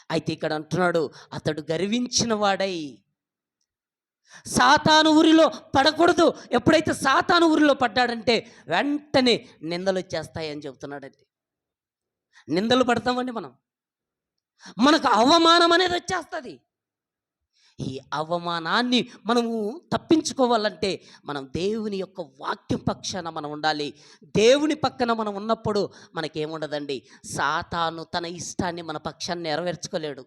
అయితే ఇక్కడ అంటున్నాడు, అతడు గర్వించిన వాడై సాతాను ఊరిలో పడకూడదు. ఎప్పుడైతే సాతాను ఊరిలో పడ్డాడంటే వెంటనే నిందలు వచ్చేస్తాయని చెబుతున్నాడండి. నిందలు పడతామండి మనం, మనకు అవమానం అనేది వచ్చేస్తుంది. ఈ అవమానాన్ని మనము తప్పించుకోవాలంటే మనం దేవుని యొక్క వాక్యం పక్షాన మనం ఉండాలి. దేవుని పక్కన మనం ఉన్నప్పుడు మనకేముండదండి, సాతాను తన ఇష్టాన్ని మన పక్షాన్ని నెరవేర్చుకోలేడు.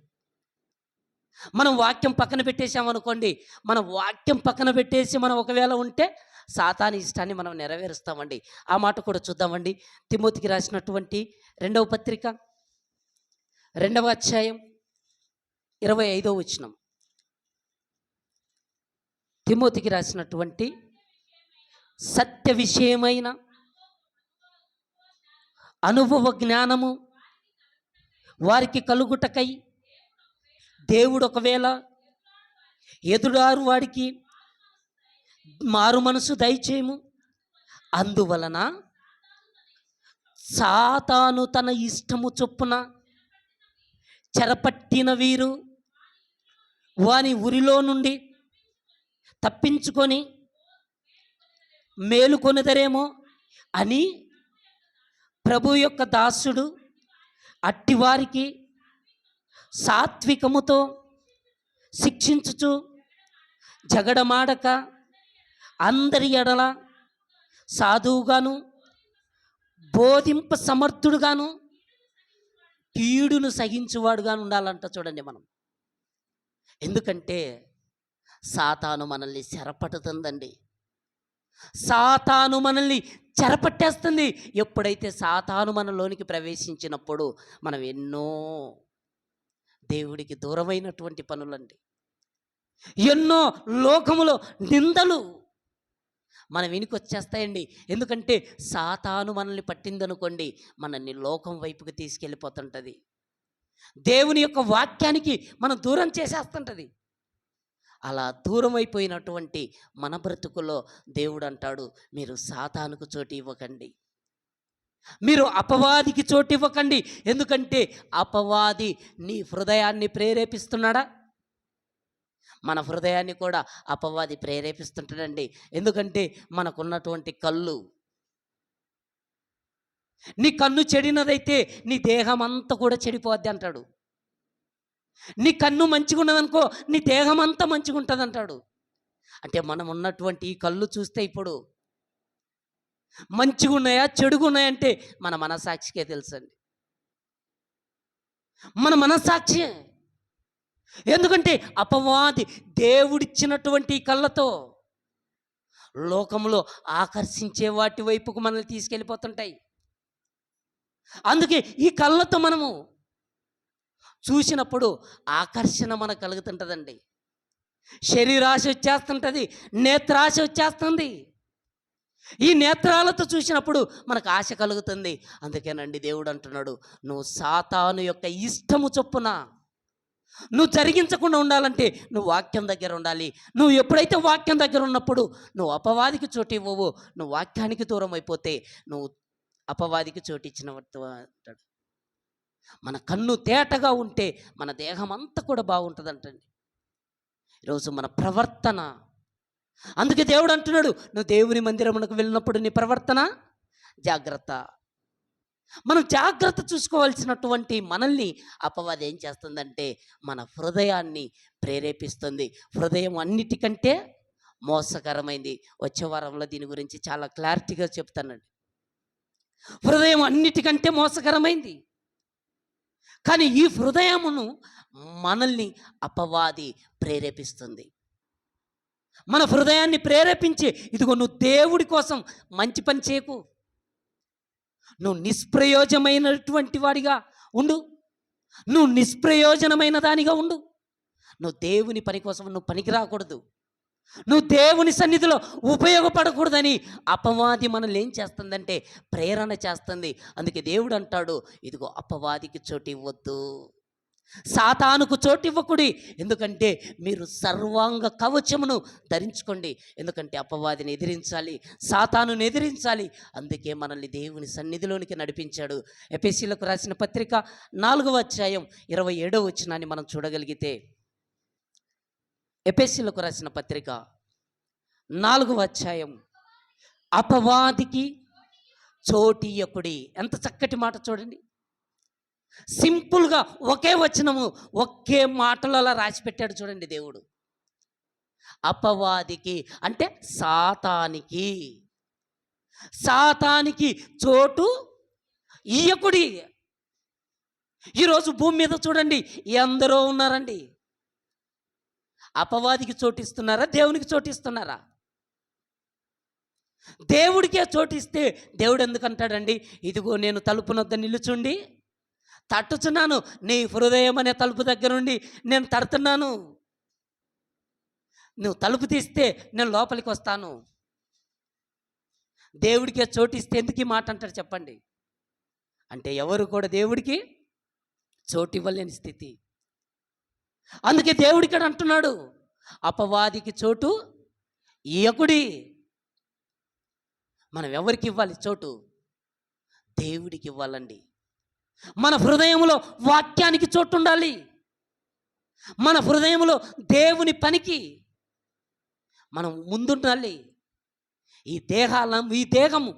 మనం వాక్యం పక్కన పెట్టేసామనుకోండి, మనం వాక్యం పక్కన పెట్టేసి మనం ఒకవేళ ఉంటే సాతాను ఇష్టాన్ని మనం నెరవేరుస్తామండి. ఆ మాట కూడా చూద్దామండి. తిమోతికి రాసినటువంటి 2వ పత్రిక 2వ అధ్యాయం 25వ వచనం. తిమోతికి రాసినటువంటి సత్య విషయమైన అనుభవ జ్ఞానము వారికి కలుగుటకై దేవుడు ఒకవేళ ఎదుడారు వాడికి మారు మనసు దయచేయము. అందువలన సాతాను తన ఇష్టము చొప్పున చెరపట్టిన వీరు వాని ఉరిలో నుండి తప్పించుకొని మేలుకొనెదరేమో అని ప్రభు యొక్క దాసుడు అట్టివారికి సాత్వికముతో శిక్షించుచు జగడమాడక అందరి ఎడల సాధువుగాను బోధింప సమర్థుడుగాను కీడును సహించువాడుగాను ఉండాలంట. చూడండి మనం, ఎందుకంటే సాతాను మనల్ని చెరపట్టుతుందండి. సాతాను మనల్ని చెరపట్టేస్తుంది. ఎప్పుడైతే సాతాను మనలోనికి ప్రవేశించినప్పుడు మనం ఎన్నో దేవుడికి దూరమైనటువంటి పనులండి, ఎన్నో లోకములో నిందలు మన వెనుక వచ్చేస్తాయండి. ఎందుకంటే సాతాను మనల్ని పట్టిందనుకోండి, మనల్ని లోకం వైపుకి తీసుకెళ్ళిపోతుంటుంది. దేవుని యొక్క వాక్యానికి మనం దూరం చేసేస్తుంటుంది. అలా దూరం అయిపోయినటువంటి మన బ్రతుకులో దేవుడు అంటాడు, మీరు సాతానుకు చోటు ఇవ్వకండి, మీరు అపవాదికి చోటు ఇవ్వకండి. ఎందుకంటే అపవాది నీ హృదయాన్ని ప్రేరేపిస్తున్నాడా? మన హృదయాన్ని కూడా అపవాది ప్రేరేపిస్తుంటాడండి. ఎందుకంటే మనకున్నటువంటి కళ్ళు, నీ కన్ను చెడినదైతే నీ దేహం అంతా కూడా చెడిపోద్ది అంటాడు. నీ కన్ను మంచిగా ఉన్నదనుకో నీ దేహం అంతా మంచిగా ఉంటుంది అంటాడు. అంటే మనం ఉన్నటువంటి ఈ కళ్ళు చూస్తే ఇప్పుడు మంచిగా ఉన్నాయా చెడుగా ఉన్నాయంటే మన మనసాక్షికే తెలుసండి, మన మనసాక్షి. ఎందుకంటే అపవాది దేవుడిచ్చినటువంటి కళ్ళతో లోకంలో ఆకర్షించే వాటి వైపుకు మనల్ని తీసుకెళ్ళిపోతుంటాయి. అందుకే ఈ కళ్ళతో మనము చూసినప్పుడు ఆకర్షణ మనకు కలుగుతుంటుందండి. శరీరాశ వచ్చేస్తుంటుంది, నేత్రాశ వచ్చేస్తుంది. ఈ నేత్రాలతో చూసినప్పుడు మనకు ఆశ కలుగుతుంది. అందుకేనండి దేవుడు అంటున్నాడు, నువ్వు సాతాను యొక్క ఇష్టము చొప్పున నువ్వు జరిగించకుండా ఉండాలంటే నువ్వు వాక్యం దగ్గర ఉండాలి. నువ్వు ఎప్పుడైతే వాక్యం దగ్గర ఉన్నప్పుడు నువ్వు అపవాదికి చోటు ఇవ్వవు. నువ్వు వాక్యానికి దూరం అయిపోతే నువ్వు అపవాదికి చోటు ఇచ్చినట్టు అంటాడు. మన కన్ను తేటగా ఉంటే మన దేహం అంతా కూడా బాగుంటుందంటండి. ఈరోజు మన ప్రవర్తన, అందుకే దేవుడు అంటున్నాడు, నువ్వు దేవుని మందిరమునకు వెళ్ళినప్పుడు నీ ప్రవర్తన జాగ్రత్త. మనం జాగ్రత్త చూసుకోవాల్సినటువంటి మనల్ని అపవాది ఏం చేస్తుందంటే మన హృదయాన్ని ప్రేరేపిస్తుంది. హృదయం అన్నిటికంటే మోసకరమైంది. వచ్చే వారంలో దీని గురించి చాలా క్లారిటీగా చెప్తానండి. హృదయం అన్నిటికంటే మోసకరమైంది. కానీ ఈ హృదయమును మనల్ని అపవాది ప్రేరేపిస్తుంది. మన హృదయాన్ని ప్రేరేపించి, ఇదిగో నువ్వు దేవుడి కోసం మంచి పని చేయకు, నువ్వు నిష్ప్రయోజనమైనటువంటి వాడిగా ఉండు, నువ్వు నిష్ప్రయోజనమైన దానిగా ఉండు, నువ్వు దేవుని పని కోసం నువ్వు పనికి రాకూడదు, నువ్వు దేవుని సన్నిధిలో ఉపయోగపడకూడదని అపవాది మనల్ని ఏం చేస్తుందంటే ప్రేరణ చేస్తుంది. అందుకే దేవుడు అంటాడు, ఇదిగో అపవాదికి చోటు ఇవ్వద్దు, సాతానుకు చోటు ఇవ్వకుడి, ఎందుకంటే మీరు సర్వాంగ కవచమును ధరించుకోండి. ఎందుకంటే అపవాదిని ఎదిరించాలి, సాతానుని ఎదిరించాలి. అందుకే మనల్ని దేవుని సన్నిధిలోనికి నడిపించాడు. ఎఫెసీయులకు రాసిన పత్రిక 4వ అధ్యాయం 27వ వచనాన్ని మనం చూడగలిగితే, ఎఫెసీయులకు రాసిన పత్రిక 4వ అధ్యాయం, అపవాదికి చోటియ్యకుడి. ఎంత చక్కటి మాట చూడండి. సింపుల్గా ఒకే వచనము ఒకే మాటలో అలా రాసి పెట్టాడు చూడండి దేవుడు. అపవాదికి అంటే సాతానికి, సాతానికి చోటు ఇయ్యకుడి. ఈరోజు భూమి మీద చూడండి ఎందరో ఉన్నారండి. అపవాదికి చోటిస్తున్నారా, దేవునికి చోటిస్తున్నారా? దేవుడికే చోటిస్తే దేవుడు ఎందుకంటాడండి, ఇదిగో నేను తలుపు నొద్ద నిలుచుండి తట్టుచున్నాను, నీ హృదయం అనే తలుపు దగ్గర నుండి నేను తడుతున్నాను, నువ్వు తలుపు తీస్తే నేను లోపలికి వస్తాను. దేవుడికే చోటిస్తే ఎందుకు ఈ మాట అంటారు చెప్పండి? అంటే ఎవరు కూడా దేవుడికి చోటు ఇవ్వలేని స్థితి. అందుకే దేవుడు ఇక్కడ అంటున్నాడు, అపవాదికి చోటు ఇయ్యకుడి. మనం ఎవరికి ఇవ్వాలి చోటు? దేవుడికి ఇవ్వాలండి. మన హృదయంలో వాక్యానికి చోటు ఉండాలి. మన హృదయంలో దేవుని పనికి మనం ముందుండాలి. ఈ దేహము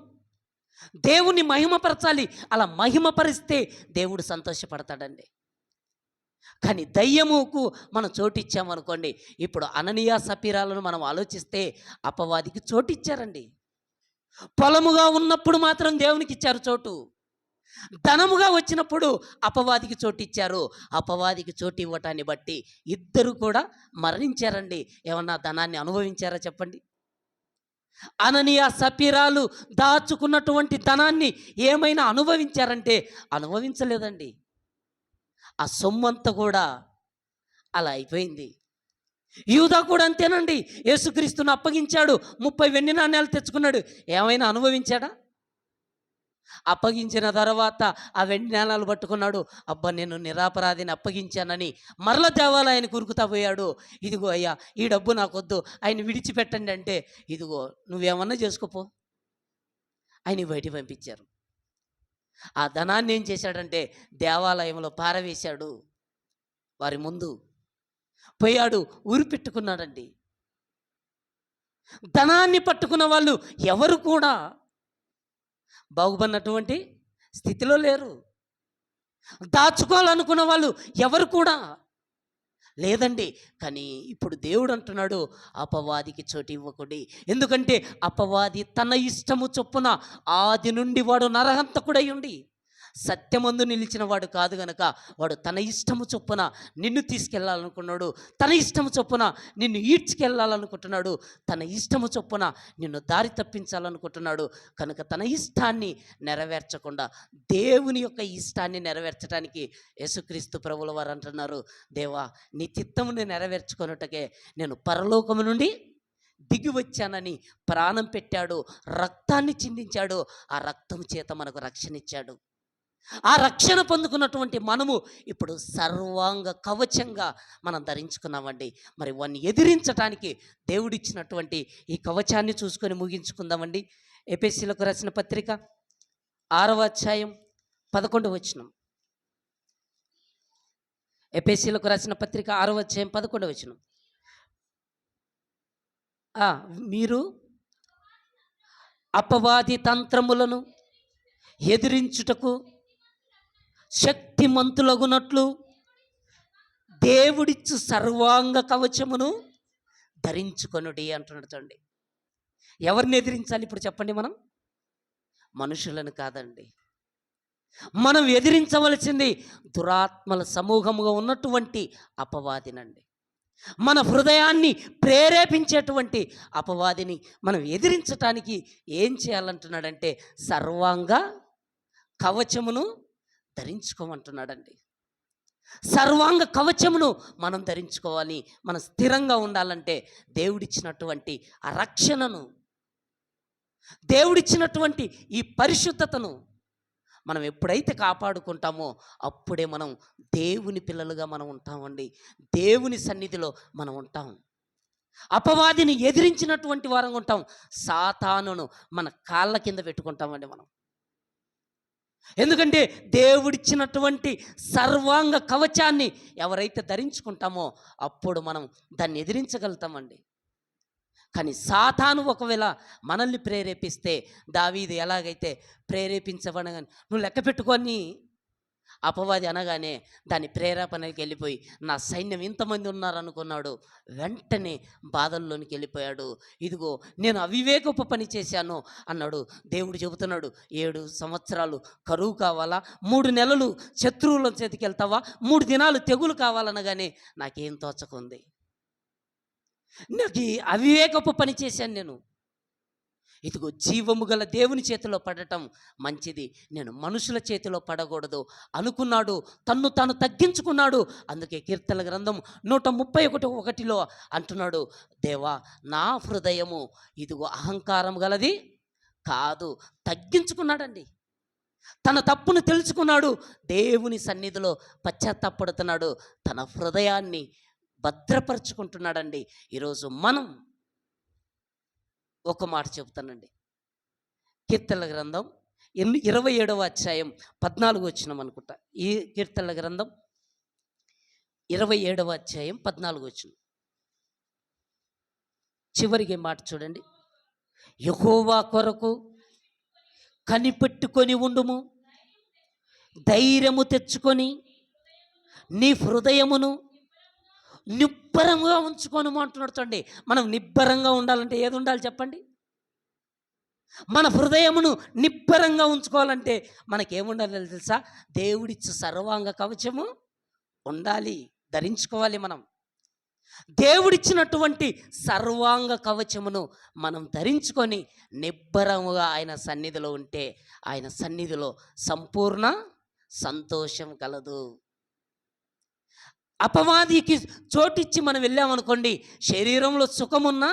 దేవుని మహిమపరచాలి. అలా మహిమపరిస్తే దేవుడు సంతోషపడతాడండి. కానీ దయ్యముకు మనం చోటిచ్చామనుకోండి, ఇప్పుడు అననీయ సపీరాలను మనం ఆలోచిస్తే అపవాదికి చోటిచ్చారండి. పొలముగా ఉన్నప్పుడు మాత్రం దేవునికి ఇచ్చారు చోటు, ధనముగా వచ్చినప్పుడు అపవాదికి చోటిచ్చారు. అపవాదికి చోటు ఇవ్వటాన్ని బట్టి ఇద్దరు కూడా మరణించారండి. ఏమన్నా ధనాన్ని అనుభవించారా చెప్పండి? అననీయ సపీరాలు దాచుకున్నటువంటి ధనాన్ని ఏమైనా అనుభవించారంటే అనుభవించలేదండి. ఆ సొమ్మంతా కూడా అలా అయిపోయింది. యూదా కూడా అంతేనండి. యేసుక్రీస్తును అప్పగించాడు, 30 వెండి నాణ్యాలు తెచ్చుకున్నాడు. ఏమైనా అనుభవించాడా? అప్పగించిన తర్వాత ఆ వెండి నాణాలు పట్టుకున్నాడు. అబ్బా నేను నిరాపరాధిని అప్పగించానని మరల దేవాలయానికి ఉరుకుతా పోయాడు. ఇదిగో అయ్యా ఈ డబ్బు నాకొద్దు, ఆయన విడిచిపెట్టండి అంటే, ఇదిగో నువ్వేమన్నా చేసుకోపో, ఆయన బయటికి పంపించారు. ఆ ధనాన్ని ఏం చేశాడంటే దేవాలయంలో పారవేశాడు. వారి ముందు పోయాడు, ఊరి పెట్టుకున్నాడండి. ధనాన్ని పట్టుకున్న వాళ్ళు ఎవరు కూడా బాగుపడినటువంటి స్థితిలో లేరు. దాచుకోవాలనుకున్న వాళ్ళు ఎవరు కూడా లేదండి. కానీ ఇప్పుడు దేవుడు అంటున్నాడు, అపవాదికి చోటు ఇవ్వకుడి. ఎందుకంటే అపవాది తన ఇష్టము చొప్పున ఆది నుండి వాడు నరహంతకుడై ఉండి సత్యమందు నిలిచిన వాడు కాదు గనక వాడు తన ఇష్టము చొప్పున నిన్ను తీసుకెళ్ళాలనుకున్నాడు, తన ఇష్టము చొప్పున నిన్ను ఈడ్చుకెళ్ళాలనుకుంటున్నాడు, తన ఇష్టము చొప్పున నిన్ను దారి తప్పించాలనుకుంటున్నాడు. కనుక తన ఇష్టాన్ని నెరవేర్చకుండా దేవుని యొక్క ఇష్టాన్ని నెరవేర్చడానికి యేసుక్రీస్తు ప్రభుల వారు అంటున్నారు, దేవా నీ చిత్తముని నెరవేర్చుకొనుటకే నేను పరలోకము నుండి దిగి వచ్చానని ప్రాణం పెట్టాడు, రక్తాన్ని చిందించాడు. ఆ రక్తం చేత మనకు రక్షణ ఇచ్చాడు. ఆ రక్షణ పొందుకున్నటువంటి మనము ఇప్పుడు సర్వాంగ కవచంగా మనం ధరించుకున్నామండి. మరి వాన్ని ఎదిరించటానికి దేవుడిచ్చినటువంటి ఈ కవచాన్ని చూసుకొని ముగించుకుందామండి. ఎఫెసీయులకు రాసిన పత్రిక 6వ అధ్యాయం 11వ వచనం. ఎఫెసీయులకు రాసిన పత్రిక 6వ అధ్యాయం 11వ వచనం. మీరు అపవాది తంత్రములను ఎదిరించుటకు శక్తిమంతులగునట్లు దేవుడిచ్చు సర్వాంగ కవచమును ధరించుకొనుడి అంటున్నాడు. చూడండి, ఎవరిని ఎదిరించాలి ఇప్పుడు చెప్పండి? మనం మనుషులను కాదండి, మనం ఎదిరించవలసింది దురాత్మల సమూహముగా ఉన్నటువంటి అపవాదినండి. మన హృదయాన్ని ప్రేరేపించేటువంటి అపవాదిని మనం ఎదిరించటానికి ఏం చేయాలంటున్నాడంటే సర్వాంగ కవచమును ధరించుకోమంటున్నాడండి. సర్వాంగ కవచమును మనం ధరించుకోవాలి. మనం స్థిరంగా ఉండాలంటే దేవుడిచ్చినటువంటి ఆ రక్షణను, దేవుడిచ్చినటువంటి ఈ పరిశుద్ధతను మనం ఎప్పుడైతే కాపాడుకుంటామో అప్పుడే మనం దేవుని పిల్లలుగా మనం ఉంటామండి. దేవుని సన్నిధిలో మనం ఉంటాం. అపవాదిని ఎదిరించినటువంటి వారంగా ఉంటాం. సాతానును మన కాళ్ళ కింద పెట్టుకుంటామండి మనం. ఎందుకంటే దేవుడిచ్చినటువంటి సర్వాంగ కవచాన్ని ఎవరైతే ధరించుకుంటామో అప్పుడు మనం దాన్ని ఎదిరించగలుగుతామండి. కానీ సాతాను ఒకవేళ మనల్ని ప్రేరేపిస్తే, దావీదు ఎలాగైతే ప్రేరేపించబడగానే నువ్వు లెక్క పెట్టుకొని అపవాది అనగానే దాని ప్రేరేపణకి వెళ్ళిపోయి నా సైన్యం ఇంతమంది ఉన్నారనుకున్నాడు. వెంటనే బాధల్లోనికి వెళ్ళిపోయాడు. ఇదిగో నేను అవివేకపు పని చేశాను అన్నాడు. దేవుడు చెబుతున్నాడు, 7 సంవత్సరాలు కరువు కావాలా, 3 నెలలు శత్రువుల చేతికి వెళ్తావా, 3 దినాలు తెగులు కావాలనగానే నాకేం తోచకుంది. నాకు ఈ అవివేకపు పని చేశాను నేను. ఇదిగో జీవము గల దేవుని చేతిలో పడటం మంచిది, నేను మనుషుల చేతిలో పడకూడదు అనుకున్నాడు. తన్ను తాను తగ్గించుకున్నాడు. అందుకే కీర్తనల గ్రంథం 131:1 అంటున్నాడు, దేవా నా హృదయము ఇదిగో అహంకారం గలది కాదు. తగ్గించుకున్నాడండి. తన తప్పును తెలుసుకున్నాడు. దేవుని సన్నిధిలో పశ్చాత్తాపడుతున్నాడు. తన హృదయాన్ని భద్రపరుచుకుంటున్నాడండి. ఈరోజు మనం ఒక మాట చెబుతానండి. కీర్తనల గ్రంథం 27వ అధ్యాయం 14 వచనం అనుకుంటా. ఈ కీర్తనల గ్రంథం 27వ అధ్యాయం 14 వచనం చివరికి మాట చూడండి. యెహోవా కొరకు కనిపెట్టుకొని ఉండుము, ధైర్యము తెచ్చుకొని నీ హృదయమును నిబ్బరంగా ఉంచుకోను అంటున్నాడు. చూడండి, మనం నిబ్బరంగా ఉండాలంటే ఏది ఉండాలి చెప్పండి? మన హృదయమును నిబ్బరంగా ఉంచుకోవాలంటే మనకేముండాలి తెలుసా? దేవుడిచ్చు సర్వాంగ కవచము ఉండాలి, ధరించుకోవాలి. మనం దేవుడిచ్చినటువంటి సర్వాంగ కవచమును మనం ధరించుకొని నిబ్బరముగా ఆయన సన్నిధిలో ఉంటే ఆయన సన్నిధిలో సంపూర్ణ సంతోషం కలదు. అపవాదికి చోటిచ్చి మనం వెళ్ళామనుకోండి, శరీరంలో సుఖమున్నా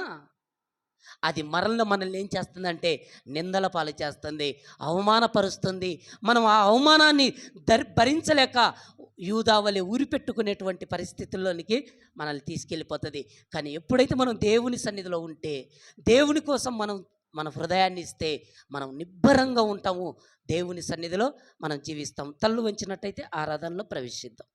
అది మనల్ని ఏం చేస్తుందంటే నిందల పాలు చేస్తుంది, అవమానపరుస్తుంది. మనం ఆ అవమానాన్ని భరించలేక యూదావలే ఊరిపెట్టుకునేటువంటి పరిస్థితుల్లోనికి మనల్ని తీసుకెళ్ళిపోతుంది. కానీ ఎప్పుడైతే మనం దేవుని సన్నిధిలో ఉంటే, దేవుని కోసం మనం మన హృదయాన్ని ఇస్తే మనం నిబ్బరంగా ఉంటాము. దేవుని సన్నిధిలో మనం జీవిస్తాం. తల్లు వంచినట్టయితే ఆరాధనలో ప్రవేశిద్దాం.